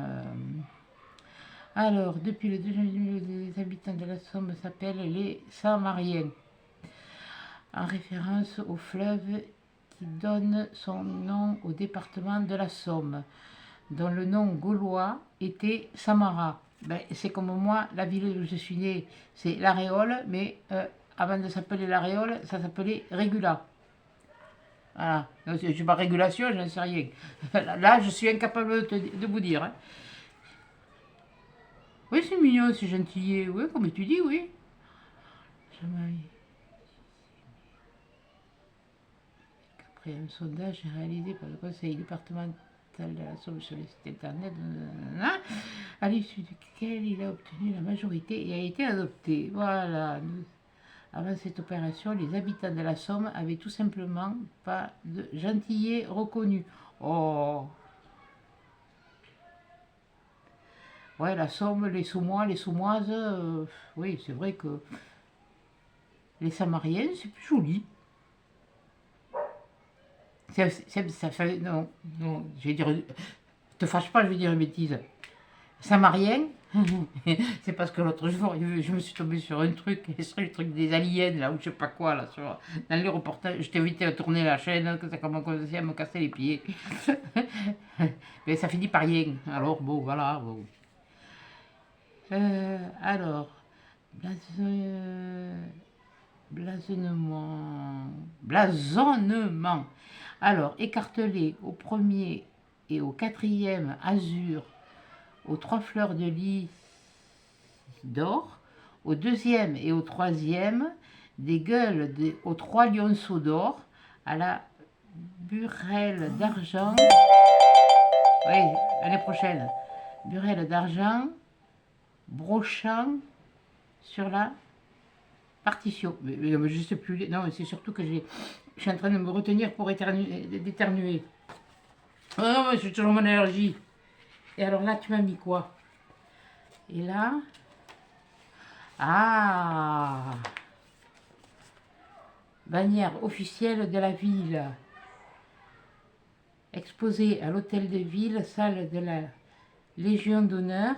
Alors, depuis le 2 janvier, les habitants de la Somme s'appellent les Samariens, en référence au fleuve qui donne son nom au département de la Somme, dont le nom gaulois était Samara. Ben, c'est comme moi, la ville où je suis née, c'est La Réole, mais avant de s'appeler La Réole, ça s'appelait Régula. Voilà. Je ne suis pas régulation, j'en sais rien. Là, je suis incapable de vous dire. Hein. Oui, c'est mignon, c'est gentil. Oui, comme tu dis, oui. Après un sondage réalisé par le conseil départemental de la Somme sur le site internet, à l'issue duquel il a obtenu la majorité et a été adopté. Voilà. Avant cette opération, les habitants de la Somme avaient tout simplement pas de gentillet reconnu. Oh. Ouais, la Somme, les Saumois, les Saumoises, oui, c'est vrai que les Samariens, c'est plus joli. Ça fait. Non, non, je vais dire. Te fâche pas, je vais dire une bêtise. Samarien, c'est parce que l'autre jour, je me suis tombée sur un truc, sur le truc des aliens, là, ou je sais pas quoi, là, dans les reportages. Je t'ai invité à tourner la chaîne, que ça commençait à me casser les pieds. Mais ça finit par rien. Alors, bon, voilà. Bon. Alors, blasonnement. Alors, écartelé au premier et au quatrième azur, aux 3 fleurs de lys d'or, au deuxième et au troisième, des gueules aux 3 lionceaux d'or, à la burelle d'argent. Oui, l'année prochaine. Burelle d'argent, brochant sur la partition. Mais je sais plus. Non, c'est surtout que je suis en train de me retenir pour d'éternuer. Oh non, mais j'ai toujours mon allergie. Et alors là, tu m'as mis quoi? Et là... Ah! Bannière officielle de la ville. Exposée à l'hôtel de ville, salle de la Légion d'honneur.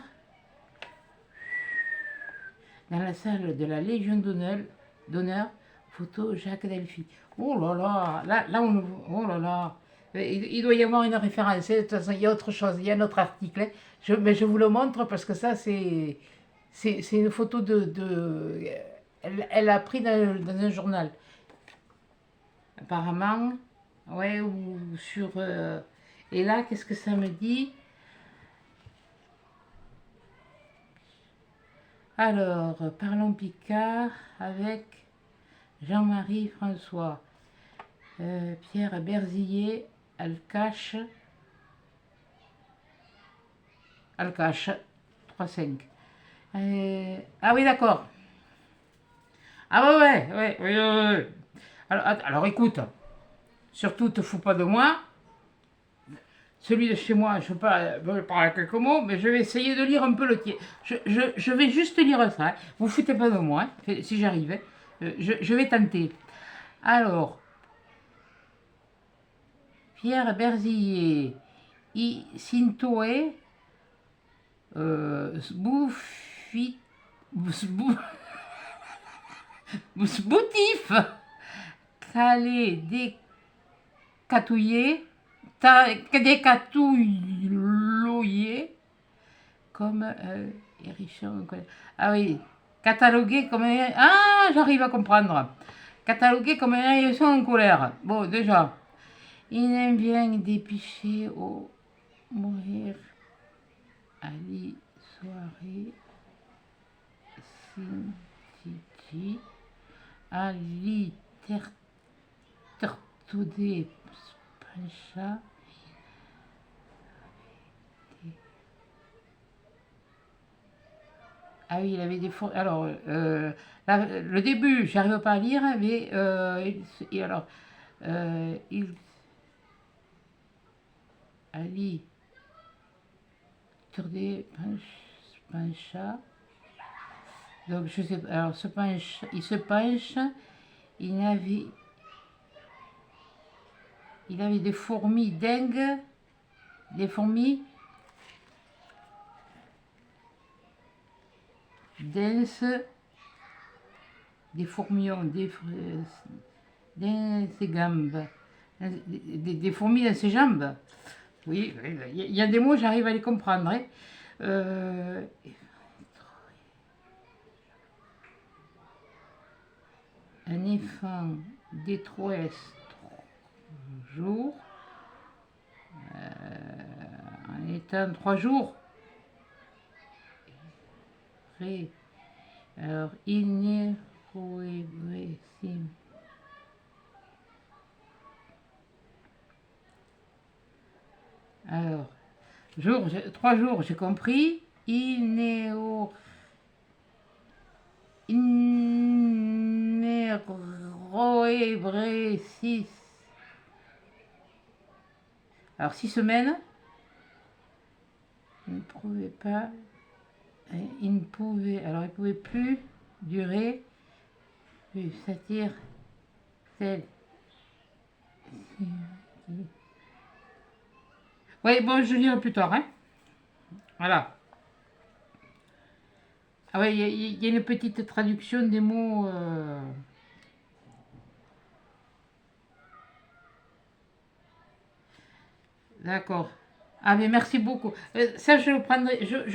Dans la salle de la Légion d'honneur, photo Jacques Delphi. Oh là là, là on... Oh là là. Il doit y avoir une référence. De toute façon, il y a autre chose, il y a un autre article. Mais je vous le montre parce que ça, c'est une photo elle a pris dans un journal. Apparemment, ouais, ou sur... et là, qu'est-ce que ça me dit? Alors, parlons Picard avec Jean-Marie François, Pierre Berzillet, Alcache, 3,5. Ah oui, d'accord. Ah ouais. Alors écoute, surtout te fous pas de moi. Celui de chez moi, je peux parler quelques mots, mais je vais essayer de lire un peu le tiers. Je vais juste lire ça. Hein. Vous foutez pas de moi, hein, si j'arrive. Hein. Je vais tenter. Alors, Pierre Berzillet, Sintoé, Sboufit, Sboutif, Calais, Décatouillé, Décatouillé, comme Hérisson, ah oui, catalogué comme un... Ah, j'arrive à comprendre. Catalogué comme un hérisson en colère. Bon, déjà. Il aime bien dépicher au mourir. Ali, soirée. Titi. Ali, tertoudé, pancha. Ah oui, il avait des... Alors, le début, j'arrive pas à lire, mais alors, il... Ali, tourné, pencha. Donc, je sais pas, alors, il se penche, il avait des fourmis dingues, des fourmis denses, des fourmillons, dans ses jambes, des fourmis dans ses jambes. Oui, il y a des mots, j'arrive à les comprendre. Hein. Un éléphant détruit 3 jours. En étant 3 jours. Alors, il n'est alors, 3 jours, j'ai compris. Alors, 6 semaines. Il ne pouvait pas. Il ne pouvait. Alors, il ne pouvait plus durer. C'est-à-dire. Oui, bon, je lirai plus tard. Hein. Voilà. Ah oui, il y a une petite traduction des mots. D'accord. Ah mais merci beaucoup. Ça, je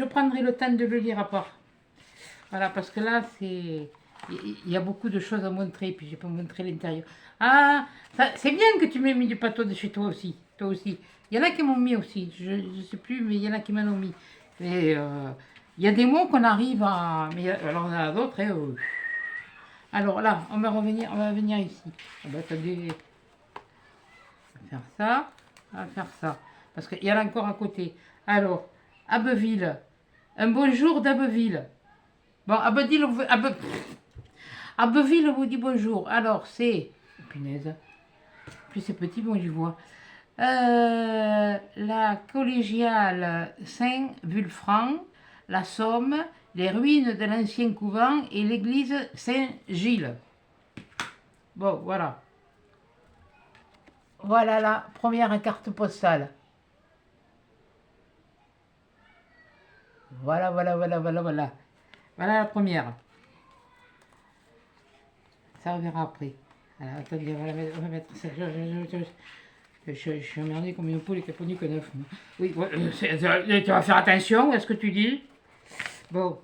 prendrai le temps de le lire à part. Voilà, parce que là, il y a beaucoup de choses à montrer, puis je peux montrer l'intérieur. Ah, c'est bien que tu m'aies mis du pâteau de chez toi aussi. Toi aussi. Il y en a qui m'ont mis aussi. Je ne sais plus, mais il y en a qui m'en ont mis. Mais il y a des mots qu'on arrive à... Mais alors, il y en a d'autres. Hein, alors là, on va venir ici. On va attendez. On va faire ça. On va faire ça. Parce qu'il y en a encore à côté. Alors, Abbeville. Un bonjour d'Abbeville. Bon, Abbeville vous dit bonjour. Alors, c'est... Punaise. Plus c'est petit, bon, j'y vois. La collégiale Saint-Vulfranc, la Somme, les ruines de l'ancien couvent et l'église Saint-Gilles. Bon, voilà. Voilà la première carte postale. Voilà. Voilà la première. Ça, on verra après. Alors, attendez, on va mettre ça. Je suis emmerdé comme une poule qui a pondu que 9. Oui, tu vas faire attention à ce que tu dis. Bon.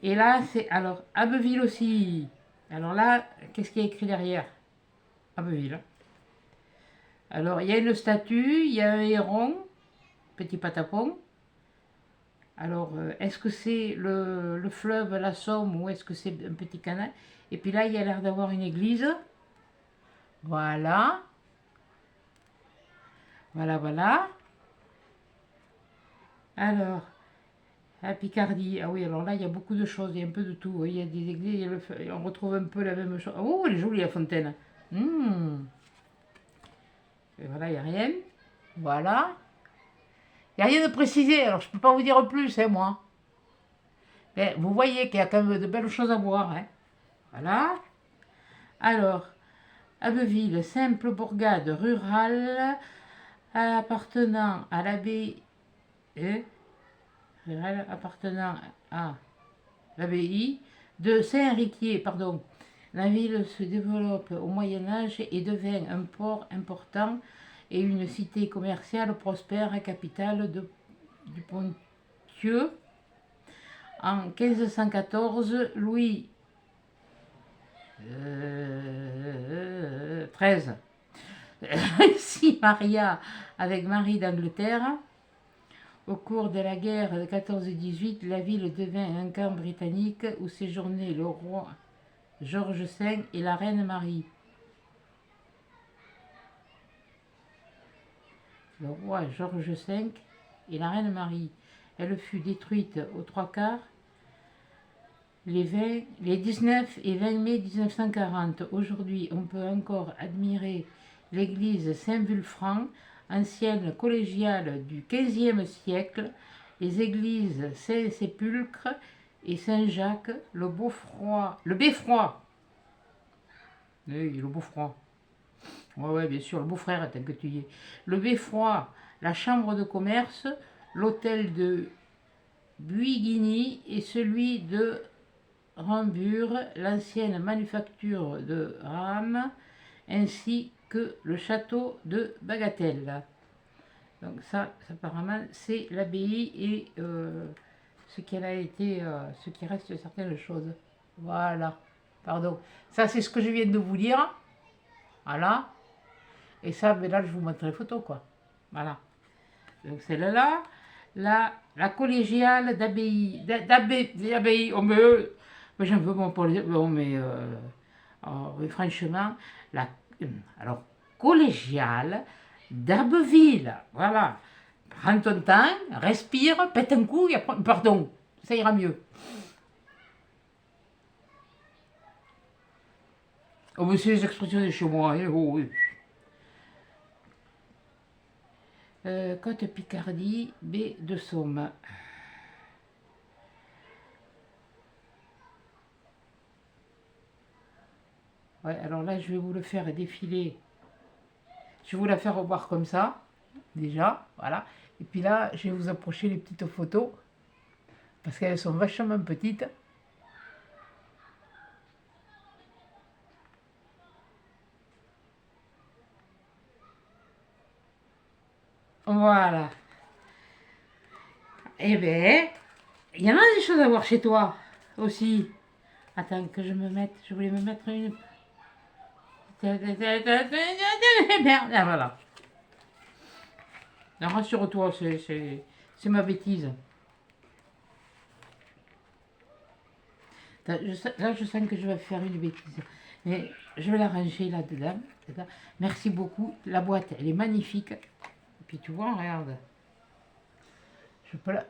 Et là, c'est... Alors, Abbeville aussi. Alors là, qu'est-ce qu'il y a écrit derrière? Abbeville. Alors, il y a une statue, il y a un héron, petit patapon. Alors, est-ce que c'est le fleuve, la Somme, ou est-ce que c'est un petit canal? Et puis là, il y a l'air d'avoir une église. Voilà. Voilà. Alors, la Picardie. Ah oui, alors là, il y a beaucoup de choses, il y a un peu de tout. Il y a des églises, on retrouve un peu la même chose. Oh, elle est jolie, la fontaine. Et voilà, il n'y a rien. Voilà. Il n'y a rien de précisé, alors je ne peux pas vous dire plus, hein, moi. Mais vous voyez qu'il y a quand même de belles choses à voir. Hein. Voilà. Alors, Abbeville, simple bourgade rurale appartenant à l'abbaye appartenant à l'abbaye de Saint-Riquier, pardon. La ville se développe au Moyen Âge et devient un port important et une cité commerciale prospère, capitale du Ponthieu. En 1514, Louis XIII s'y maria avec Marie d'Angleterre. Au cours de la guerre de 14-18, la ville devint un camp britannique où séjournaient le roi George V et la reine Marie. Le roi George V et la reine Marie. Elle fut détruite aux trois quarts les 19 et 20 mai 1940. Aujourd'hui, on peut encore admirer l'église Saint-Vulfran, ancienne collégiale du XVe siècle, les églises Saint-Sépulcre et Saint-Jacques, le Beffroi. Oui, le Beaufroid. Ouais, bien sûr, le beau-frère, tant que tu y es. Le Beffroi, la chambre de commerce, l'hôtel de Buiguigny et celui de Rambure, l'ancienne manufacture de Rame, ainsi que le château de Bagatelle. Donc ça apparemment, c'est l'abbaye et ce qu'elle a été, ce qui reste certaines choses. Voilà, pardon. Ça, c'est ce que je viens de vous dire. Voilà. Et ça, mais là, je vous montre les photos, quoi. Voilà. Donc celle-là, la collégiale d'abbaye, oh, mais j'en veux bon pour les... Bon, mais franchement, alors, collégiale d'Abbeville, voilà. Prends ton temps, respire, pète un coup, et après, pardon, ça ira mieux. Oh, mais c'est les expressions de chez moi, hein, oh, oui. Côte Picardie, baie de Somme. Ouais, alors là, je vais vous le faire défiler. Je vais vous la faire revoir comme ça, déjà, voilà. Et puis là, je vais vous approcher les petites photos, parce qu'elles sont vachement petites. Voilà. Eh bien, il y en a des choses à voir chez toi, aussi. Attends, que je me mette, je voulais me mettre une... Merde, ah, voilà. Rassure-toi, c'est ma bêtise. Là, je sens que je vais faire une bêtise. Mais je vais la ranger là-dedans. Merci beaucoup. La boîte, elle est magnifique. Et puis tu vois, regarde. Je peux la...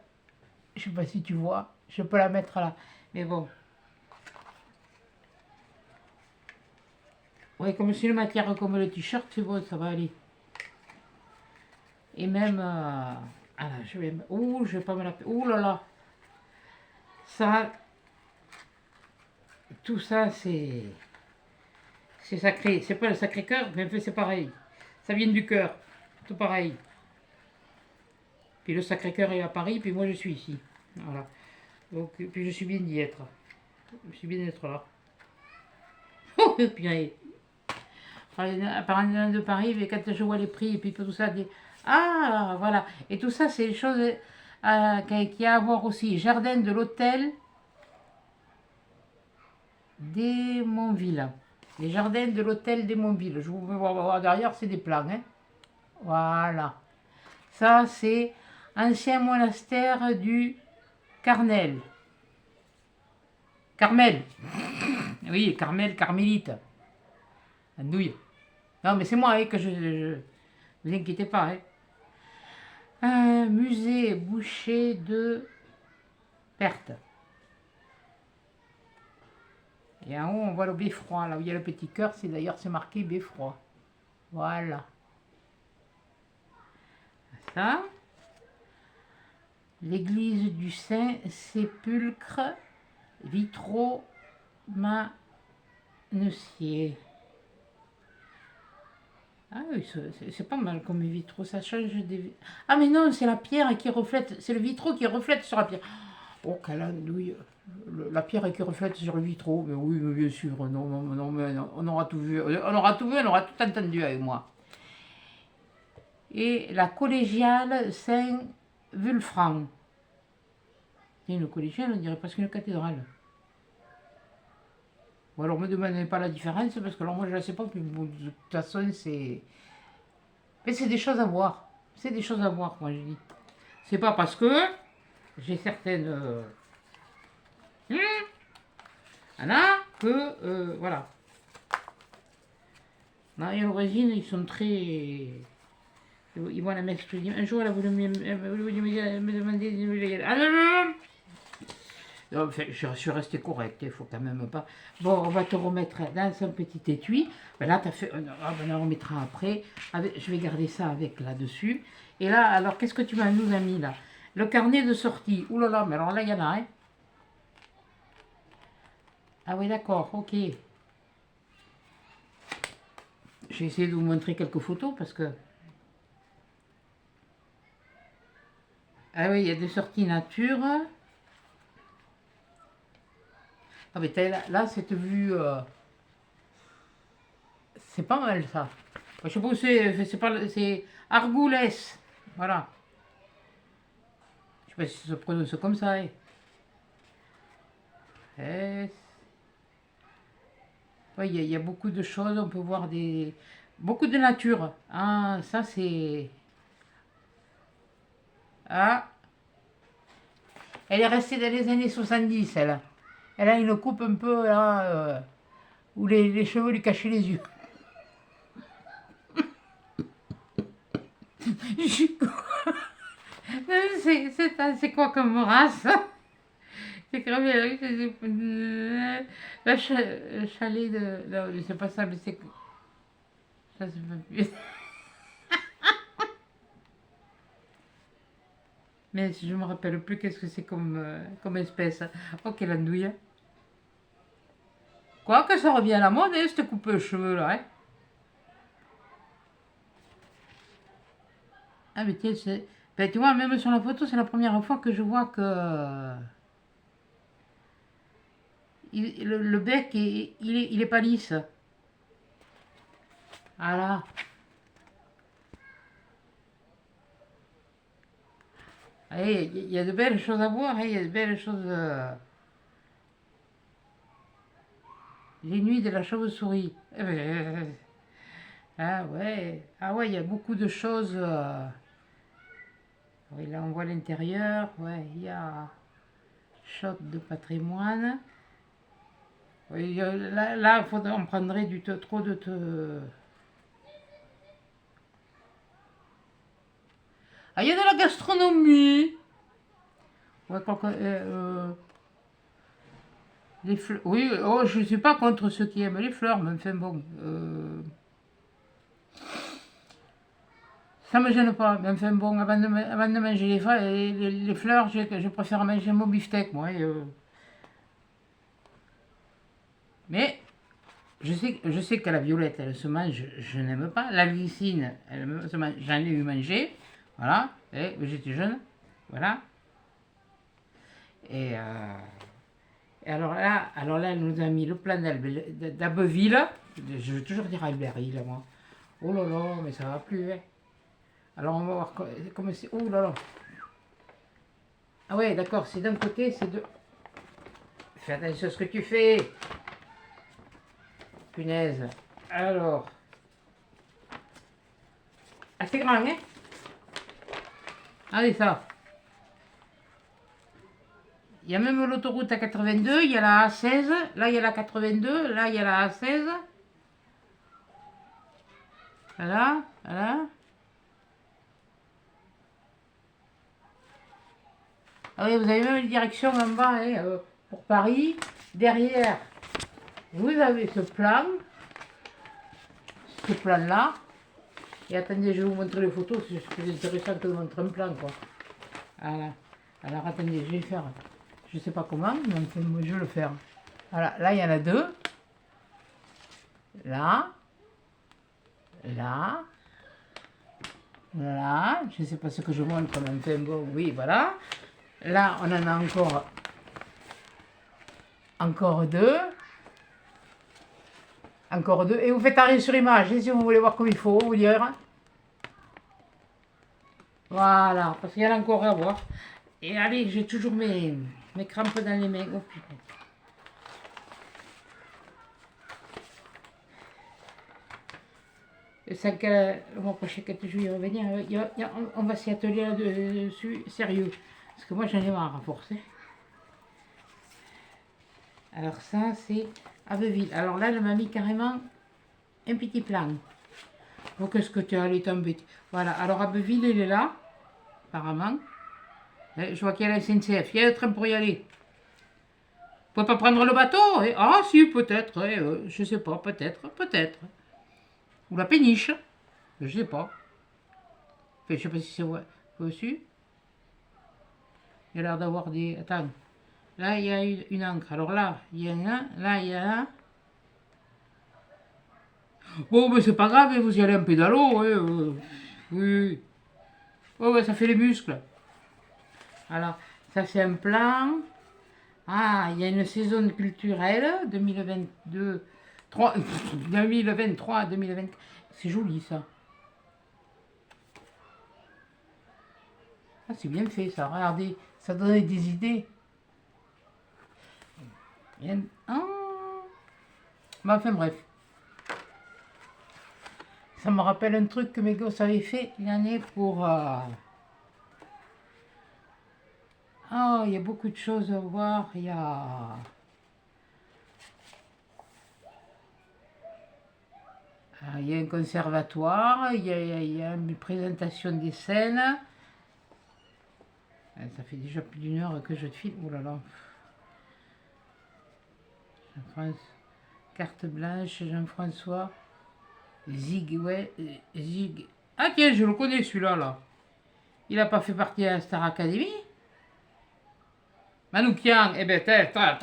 Je sais pas si tu vois. Je peux la mettre là. Mais bon. Ouais, comme c'est une matière comme le t-shirt, c'est bon, ça va aller. Et même... Ah là, je vais... Ouh, je vais pas me la... Ouh là là. Ça... Tout ça, c'est sacré. C'est pas le Sacré-Cœur, mais c'est pareil. Ça vient du cœur. Tout pareil. Puis le Sacré-Cœur est à Paris, puis moi je suis ici. Voilà. Donc, puis je suis bien d'y être. Je suis bien d'être là. Oh, puis apparemment de Paris, mais quand je vois les prix et puis tout ça, ah, voilà. Et tout ça, c'est des choses qui a à voir aussi. Jardin de l'hôtel d'Hémonville. Les jardins de l'hôtel d'Hémonville. Je vous voir derrière, c'est des plans. Hein. Voilà. Ça, c'est ancien monastère du Carmel. Oui, Carmel, carmélite. Andouille. Non, mais c'est moi que je... Vous inquiétez pas. Hein. Un musée boucher de Perthes. Et en haut, on voit le beffroi. Là où il y a le petit cœur, c'est marqué beffroi. Voilà. Ça. L'église du Saint-Sépulcre, vitraux Manessier. Ah oui, c'est pas mal comme vitraux, ça change des... Ah mais non, c'est la pierre qui reflète, c'est le vitraux qui reflète sur la pierre. Oh, quelle andouille. La pierre qui reflète sur le vitraux, mais oui, mais bien sûr, non, non, non, mais non, on aura tout vu, on aura tout vu, on aura tout entendu avec moi. Et la collégiale Saint-Vulfran. C'est une collégiale, on dirait presque une cathédrale. Ou alors, me demandez pas la différence, parce que alors moi je ne la sais pas, puis bon, de toute façon, c'est... Mais c'est des choses à voir. C'est des choses à voir, moi je dis. C'est pas parce que j'ai certaines... Anna, que... voilà. Non, et l'origine, ils sont très... Ils vont la m'expliquer. Un jour, elle a voulu me demander... Ah non, non, non. Enfin, je suis resté correct, il faut quand même pas. Bon, on va te remettre dans un petit étui. Ben là, tu as fait. On en remettra après. Je vais garder ça avec là-dessus. Et là, alors, qu'est-ce que tu nous as mis là? Le carnet de sortie. Ouh là là, mais alors là, il y en a, hein. Ah oui, d'accord, ok. J'ai essayé de vous montrer quelques photos parce que. Ah oui, il y a des sorties nature. Ah mais là, cette vue, c'est pas mal ça. Je sais pas où c'est pas, c'est Argoulès, voilà. Je sais pas si ça se prononce comme ça. Hein. Oui, il y a beaucoup de choses, on peut voir beaucoup de nature. Ah, ça c'est... Ah, elle est restée dans les années 70, elle. Elle a une coupe un peu là, où les cheveux lui cachaient les yeux. C'est quoi comme race? C'est comme la chalet de... Non, c'est pas ça, mais c'est... Ça, c'est pas plus... Mais je me rappelle plus qu'est-ce que c'est comme espèce. Ok, l'andouille. Quoi que ça revient à la mode, hein, cette coupe de cheveux là. Hein. Ah mais tiens, ben, tu vois, même sur la photo, c'est la première fois que je vois que le bec, il est pas lisse. Voilà. Allez, il y a de belles choses à voir, hein, il y a de belles choses... Les nuits de la chauve-souris. Ah ouais, il y a beaucoup de choses... Oui, là on voit l'intérieur, ouais, il y a shot de patrimoine. Oui, là on prendrait trop de te... Ah, il y a de la gastronomie. Ouais, les fleurs. Oui, oh, je ne suis pas contre ceux qui aiment les fleurs, mais enfin bon. Ça me gêne pas, mais enfin bon, avant de manger les fleurs, je préfère manger mon beefsteak, moi. Mais je sais que la violette, elle se mange, je n'aime pas. La glycine, elle se mange, j'en ai eu mangé. Voilà, j'étais jeune. Voilà. Et, alors là, elle nous a mis le plan d'Abbeville. Je veux toujours dire Albert-Hill, moi. Oh là là, mais ça va plus, hein. Alors on va voir comment c'est. Oh là là. Ah ouais, d'accord, c'est d'un côté, c'est de... Fais attention à ce que tu fais. Punaise. Alors. Ah, c'est grand, hein? Allez, ça. Il y a même l'autoroute à 82, il y a la A16, là il y a la 82, là il y a la A16. Voilà, voilà. Ah oui, vous avez même une direction en bas hein, pour Paris. Derrière, vous avez ce plan-là. Et attendez, je vais vous montrer les photos, c'est plus intéressant que de montrer un plan, quoi. Voilà. Alors attendez, je vais faire, je sais pas comment, mais enfin, moi, je vais le faire. Voilà, là il y en a deux. Là. là, voilà, je ne sais pas ce que je montre, mais enfin bon, oui, voilà. Là, on en a encore deux, et vous faites arrêt sur image, et si vous voulez voir comme il faut, vous dire. Voilà, parce qu'il y en a encore à voir. Et allez, j'ai toujours mes crampes dans les mains. Oh, putain. Le 5, le mois prochain, quand je vais y revenir, on va s'y atteler là-dessus, sérieux. Parce que moi, j'en ai marre à forcer. Alors ça, c'est Abbeville. Alors là, elle m'a mis carrément un petit plan. Oh, qu'est-ce que tu as allé tomber. Voilà, alors Abbeville, elle est là, apparemment. Je vois qu'il y a la SNCF, il y a le train pour y aller. Vous pouvez pas prendre le bateau hein? Ah si, peut-être, je sais pas, peut-être, peut-être. Ou la péniche, je sais pas. Enfin, je sais pas si c'est vrai. Dessus. Il y a l'air d'avoir des... Attends. Là, il y a une encre. Alors là, il y en a. Là, il y en a. Bon, mais c'est pas grave, vous y allez en pédalo. Oui. Oh, ouais, ça fait les muscles. Alors, ça c'est un plan. Ah, il y a une saison culturelle 2022, 2023, 2024. C'est joli ça. Ah, c'est bien fait ça. Regardez, ça donne des idées. Ah. Bah, enfin bref. Ça me rappelle un truc que mes gosses avaient fait l'année pour... Oh, il y a beaucoup de choses à voir. Il y a un conservatoire, il y a une présentation des scènes. Ça fait déjà plus d'une heure que je te filme. Oh là là. Jean-France, carte blanche, Jean-François. Zig, ouais, Zig. Ah tiens, je le connais celui-là, là. Il n'a pas fait partie de la Star Academy. Manoukian, eh ben, voilà.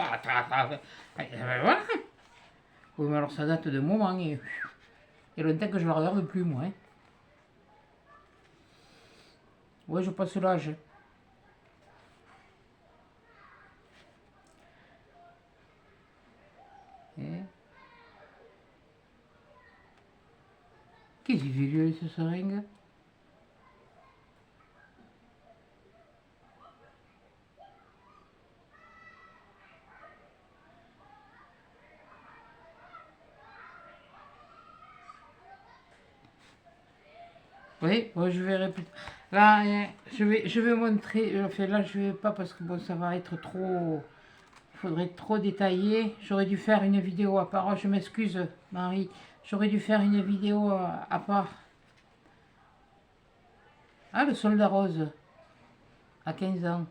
Oui, mais alors ça date de moment. Il y a longtemps que je ne le regarde plus, moi. Hein. Ouais, je passe l'âge. Qu'est-ce qu'il fait, lui, ce seringue? Oui, ouais, je verrai plus. Là, je vais montrer. Enfin, là, je vais pas parce que bon, ça va être trop. Il faudrait trop détailler. J'aurais dû faire une vidéo à part. Oh, je m'excuse, Marie. J'aurais dû faire une vidéo à part. Ah, le soldat rose, à 15 ans.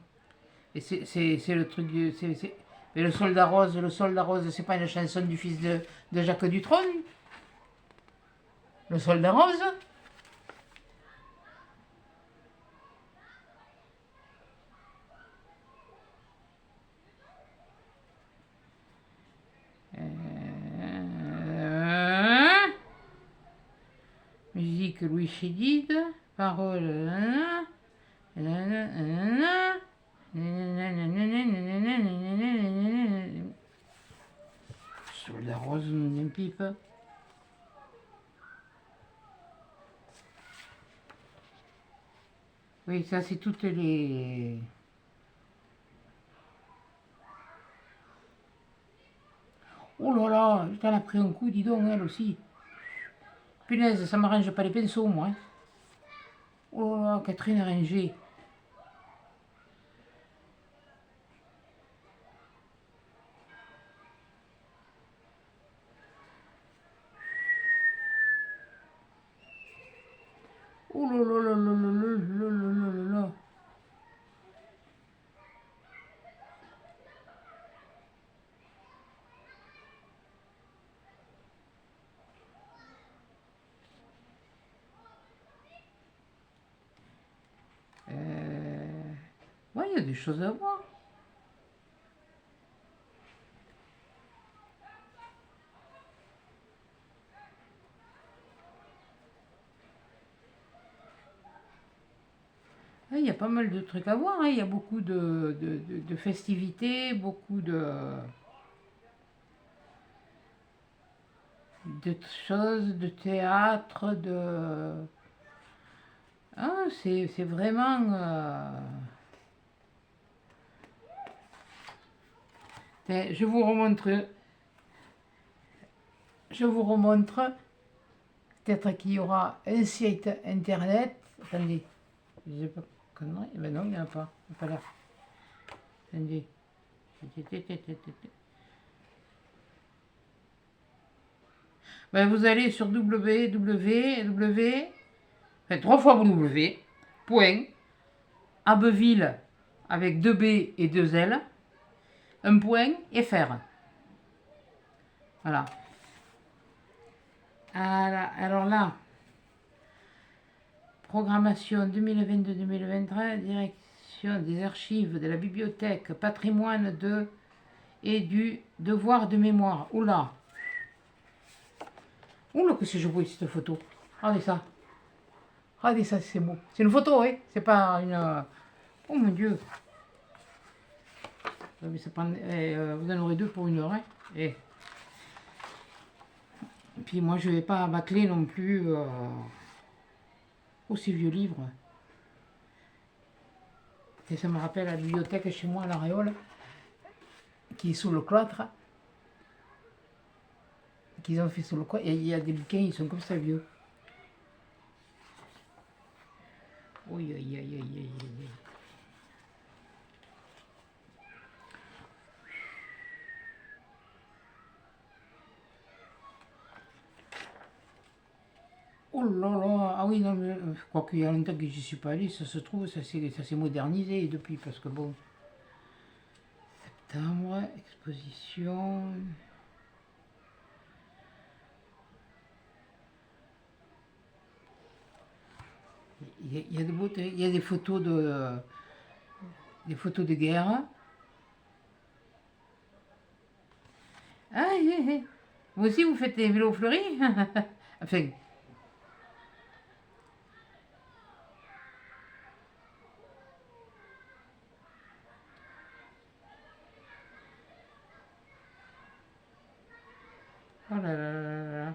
Et c'est le truc du. Mais le soldat rose, c'est pas une chanson du fils de Jacques Dutronc? Le soldat rose? Musique Louis Chédid, paroles. Soldat rose, une pipe. Oui, ça c'est toutes les... Oh là là, t'en as pris un coup, dis donc, elle aussi. Punaise, ça m'arrange pas les pinceaux, moi. Hein. Oh là là, Catherine Ringer. Oh là là là là là là là là là là. Ouais, il y a des choses à voir. Il y a pas mal de trucs à voir, hein. Il y a beaucoup de festivités, beaucoup de choses, de théâtre, Ah, c'est vraiment... Tiens, je vous remontre, peut-être qu'il y aura un site internet. Attendez, je sais pas connerie. Ben non, il n'y en a pas. Il n'y a pas là. Attendez. Ben, vous allez sur www, enfin 3 fois W, point, Abbeville, avec 2 B et 2 L, un point, FR. Voilà. Alors là, programmation 2022-2023, direction des archives de la bibliothèque, patrimoine et du devoir de mémoire. Oula! Oula, que c'est joli cette photo. Regardez ça. Regardez ça, c'est beau. C'est une photo, hein? C'est pas une... Oh mon Dieu! Mais ça prend, vous en aurez 2 pour 1 heure, hein? Et puis moi, je vais pas bâcler non plus aussi vieux livres. Et ça me rappelle la bibliothèque chez moi à la Réole, qui est sous le cloître, qu'ils ont fait sous le cloître. Et il y a des bouquins, ils sont comme ça vieux. Oui, aïe, aïe, aïe, aïe, aïe. Oh là là, ah oui, non, mais je crois qu'il y a longtemps que j'y suis pas allé, ça se trouve, ça s'est modernisé depuis, parce que bon, septembre, exposition. Il y a il y a des photos de guerre. Ah, vous aussi, vous faites des vélos fleuris? Enfin, oh là là là là.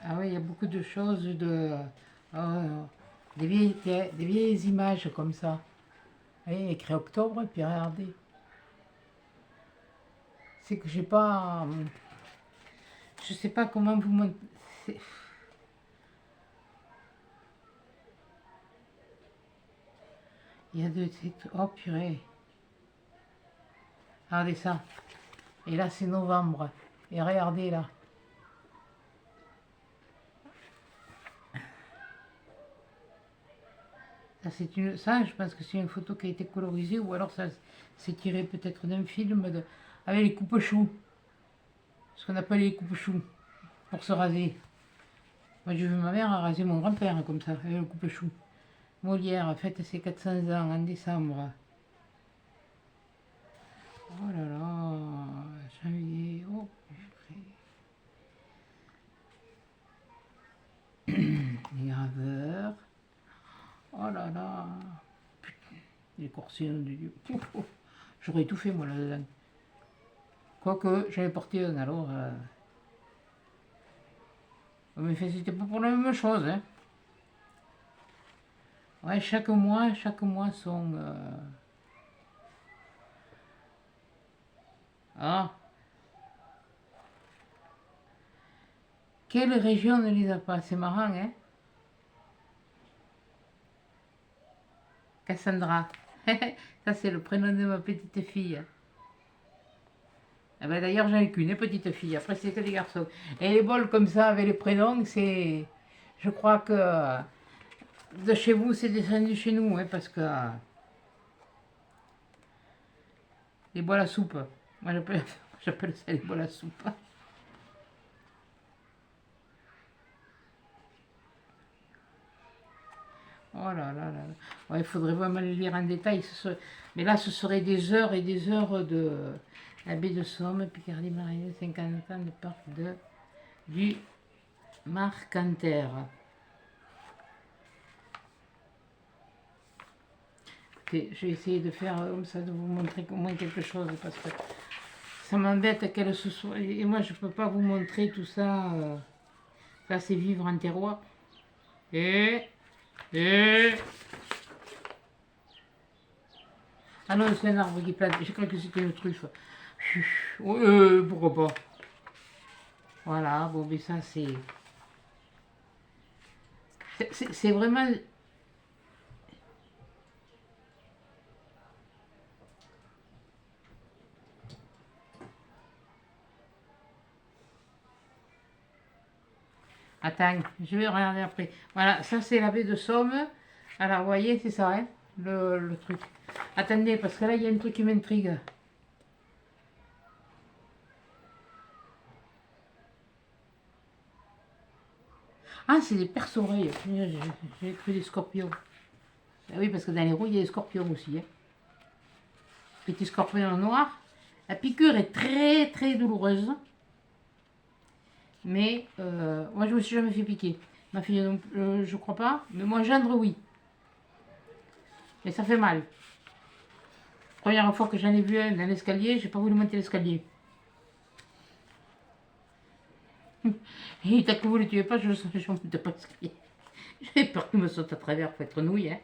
Ah oui, il y a beaucoup de choses oh, des vieilles images comme ça. Vous voyez, écrit octobre, et puis regardez. C'est que j'ai pas... Je sais pas comment vous montrer. Il y a deux... Oh purée. Regardez ça. Et là, c'est novembre. Et regardez là. Ça, je pense que c'est une photo qui a été colorisée, ou alors ça c'est tiré peut-être d'un film avec les coupes-choux. Ce qu'on appelle les coupes-choux, pour se raser. Moi, j'ai vu ma mère raser mon grand-père comme ça, avec le coupe-choux. Molière fête ses 400 ans en décembre. Oh là là, janvier, oh les graveurs. Oh là là, putain, les corsets de Dieu. J'aurais tout fait moi là-dedans. Quoique j'avais porté un alors. Mais c'était pas pour la même chose, hein. Ouais, chaque mois son. Ah, quelle région ne les a pas? C'est marrant, hein? Cassandra. Ça, c'est le prénom de ma petite fille. Ah ben, d'ailleurs, j'en ai qu'une petite fille. Après, c'est que des garçons. Et les bols comme ça, avec les prénoms, c'est. Je crois que de chez vous, c'est descendu chez nous, hein, parce que les bols à soupe. Moi, j'appelle ça les bols à soupe. Oh là là là là. Ouais, il faudrait vraiment le lire en détail. Mais là, ce serait des heures et des heures de la baie de Somme, Picardie, Marine, 50 ans de parc du Marcanterre. J'ai essayé de faire comme ça, de vous montrer au moins quelque chose, parce que ça m'embête qu'elle se soit... Et moi, je peux pas vous montrer tout ça. Là, c'est vivre en terroir. Et... Ah non, c'est un arbre qui plane. J'ai cru que c'était une truffe. Pourquoi pas? Voilà, bon, mais ça, c'est... C'est vraiment... Attends, je vais regarder après. Voilà, ça, c'est la baie de Somme. Alors, vous voyez, c'est ça, hein, le truc. Attendez, parce que là, il y a un truc qui m'intrigue. Ah, c'est des perce-oreilles. J'ai cru des scorpions. Ah oui, parce que dans les roues, il y a des scorpions aussi. Hein. Petit scorpion noir. La piqûre est très très douloureuse. Mais moi, je me suis jamais fait piquer. Ma fille, je crois pas. Mais moi, gendre, oui. Mais ça fait mal. Première fois que j'en ai vu un dans l'escalier, j'ai pas voulu monter l'escalier. Et tant que vous ne le tuez pas, je ne monte pas l'escalier. J'ai peur qu'il me saute à travers pour être nouille. Hein.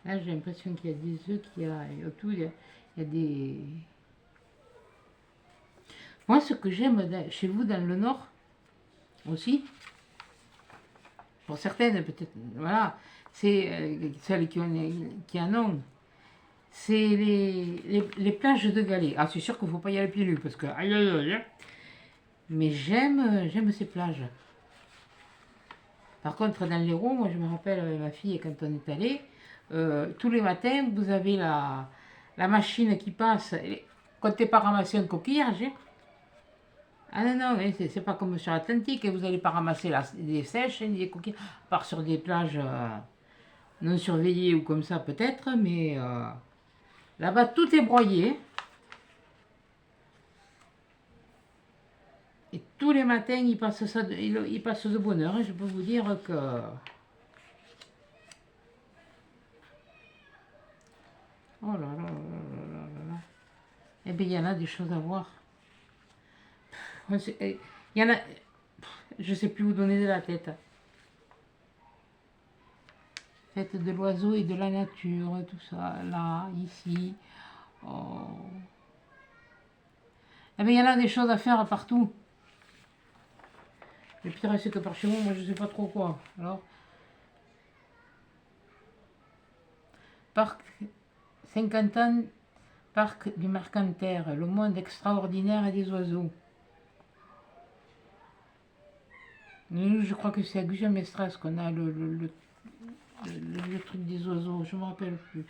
Là, j'ai l'impression qu'il y a des œufs, qu'il y a autour, il y a des... Moi, ce que j'aime chez vous dans le Nord, aussi, pour certaines peut-être, voilà, c'est celles qui en ont, c'est les plages de galets. Ah, c'est sûr qu'il ne faut pas y aller pieds nus, parce que... Aïe, aïe, aïe. Mais j'aime ces plages. Par contre, dans l'Hérault, moi je me rappelle avec ma fille, quand on est allé, tous les matins, vous avez la machine qui passe. Quand tu n'es pas ramassé un coquillage, hein. Ah non, non, c'est pas comme sur l'Atlantique, vous n'allez pas ramasser des sèches, hein, des coquillages, à part sur des plages non surveillées ou comme ça peut-être, mais là-bas tout est broyé. Et tous les matins, ils passent ça, ils passent de bonne heure, hein, je peux vous dire que... Oh là là là là là là là. Eh bien, il y en a des choses à voir. Il y en a... Je sais plus où donner de la tête. Fête de l'oiseau et de la nature, tout ça, là, ici. Oh. Eh bien, il y en a des choses à faire partout. Le pire, c'est que par chez moi, je sais pas trop quoi. Alors, parc 50 ans, parc du Mercantaire, le monde extraordinaire des oiseaux. Nous, je crois que c'est à Gujan-Mestras qu'on a le truc des oiseaux, je ne me rappelle plus.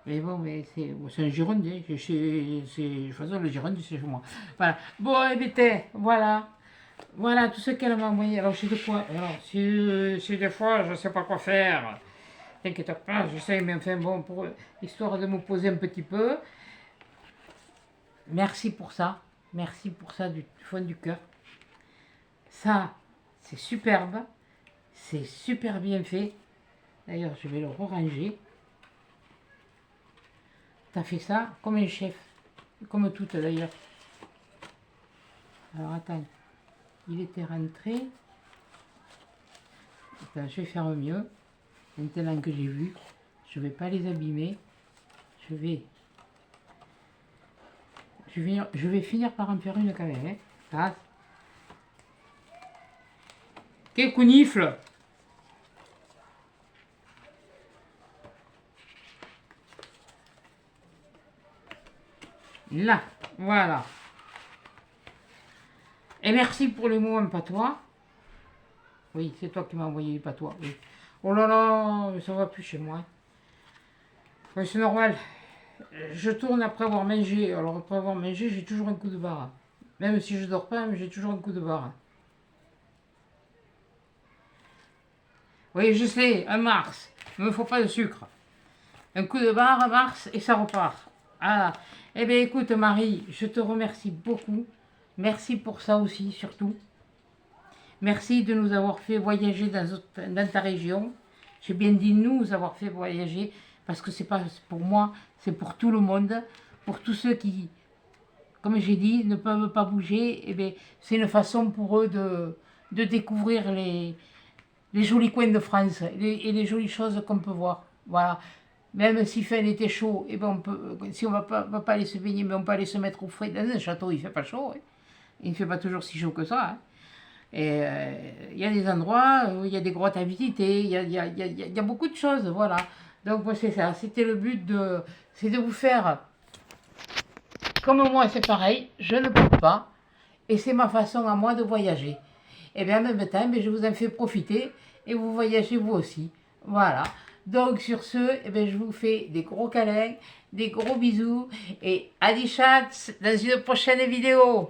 Mais bon, mais c'est un Girondin. De toute façon, le Girondin, c'est chez moi. Voilà. Bon, évitez, voilà. Voilà tout ce qu'elle m'a envoyé. Alors, c'est de quoi? Alors, si des fois, je ne sais pas quoi faire, t'inquiète pas, je sais, mais enfin, bon, histoire de me poser un petit peu. Merci pour ça. Merci pour ça du fond du cœur. Ça, c'est superbe. C'est super bien fait. D'ailleurs, je vais le ranger. T'as fait ça comme un chef. Comme toutes d'ailleurs. Alors, attends. Il était rentré. Attends, je vais faire mieux. Maintenant que j'ai vu, je ne vais pas les abîmer. Je vais finir par en faire une quand même. Hein. Ah. Quel counifle! Là, voilà. Et merci pour les mots en patois. Oui, c'est toi qui m'as envoyé les patois. Oui. Oh là là, ça va plus chez moi. Oui, c'est normal. Je tourne après avoir mangé. Alors après avoir mangé, j'ai toujours un coup de barre. Même si je dors pas, j'ai toujours un coup de barre. Oui, je sais, un Mars. Il ne me faut pas de sucre. Un coup de barre, Mars, et ça repart. Ah, eh bien écoute Marie, je te remercie beaucoup. Merci pour ça aussi, surtout. Merci de nous avoir fait voyager dans ta région. J'ai bien dit nous avoir fait voyager, parce que c'est pas pour moi, c'est pour tout le monde, pour tous ceux qui, comme j'ai dit, ne peuvent pas bouger. Eh bien, c'est une façon pour eux de découvrir les jolis coins de France et les jolies choses qu'on peut voir. Voilà. Même s'il fait un été chaud, eh ben on peut, si on va pas aller se baigner, mais on peut aller se mettre au frais. Dans un château, il ne fait pas chaud. Hein. Il ne fait pas toujours si chaud que ça. Hein. Et il y a des endroits où il y a des grottes à visiter, il y a beaucoup de choses, voilà. Donc c'est ça, c'était le but c'est de vous faire, comme moi c'est pareil, je ne peux pas, et c'est ma façon à moi de voyager. Et bien en même temps, je vous en fais profiter, et vous voyagez vous aussi, voilà. Donc sur ce, eh bien, je vous fais des gros câlins, des gros bisous, et à des chats dans une prochaine vidéo.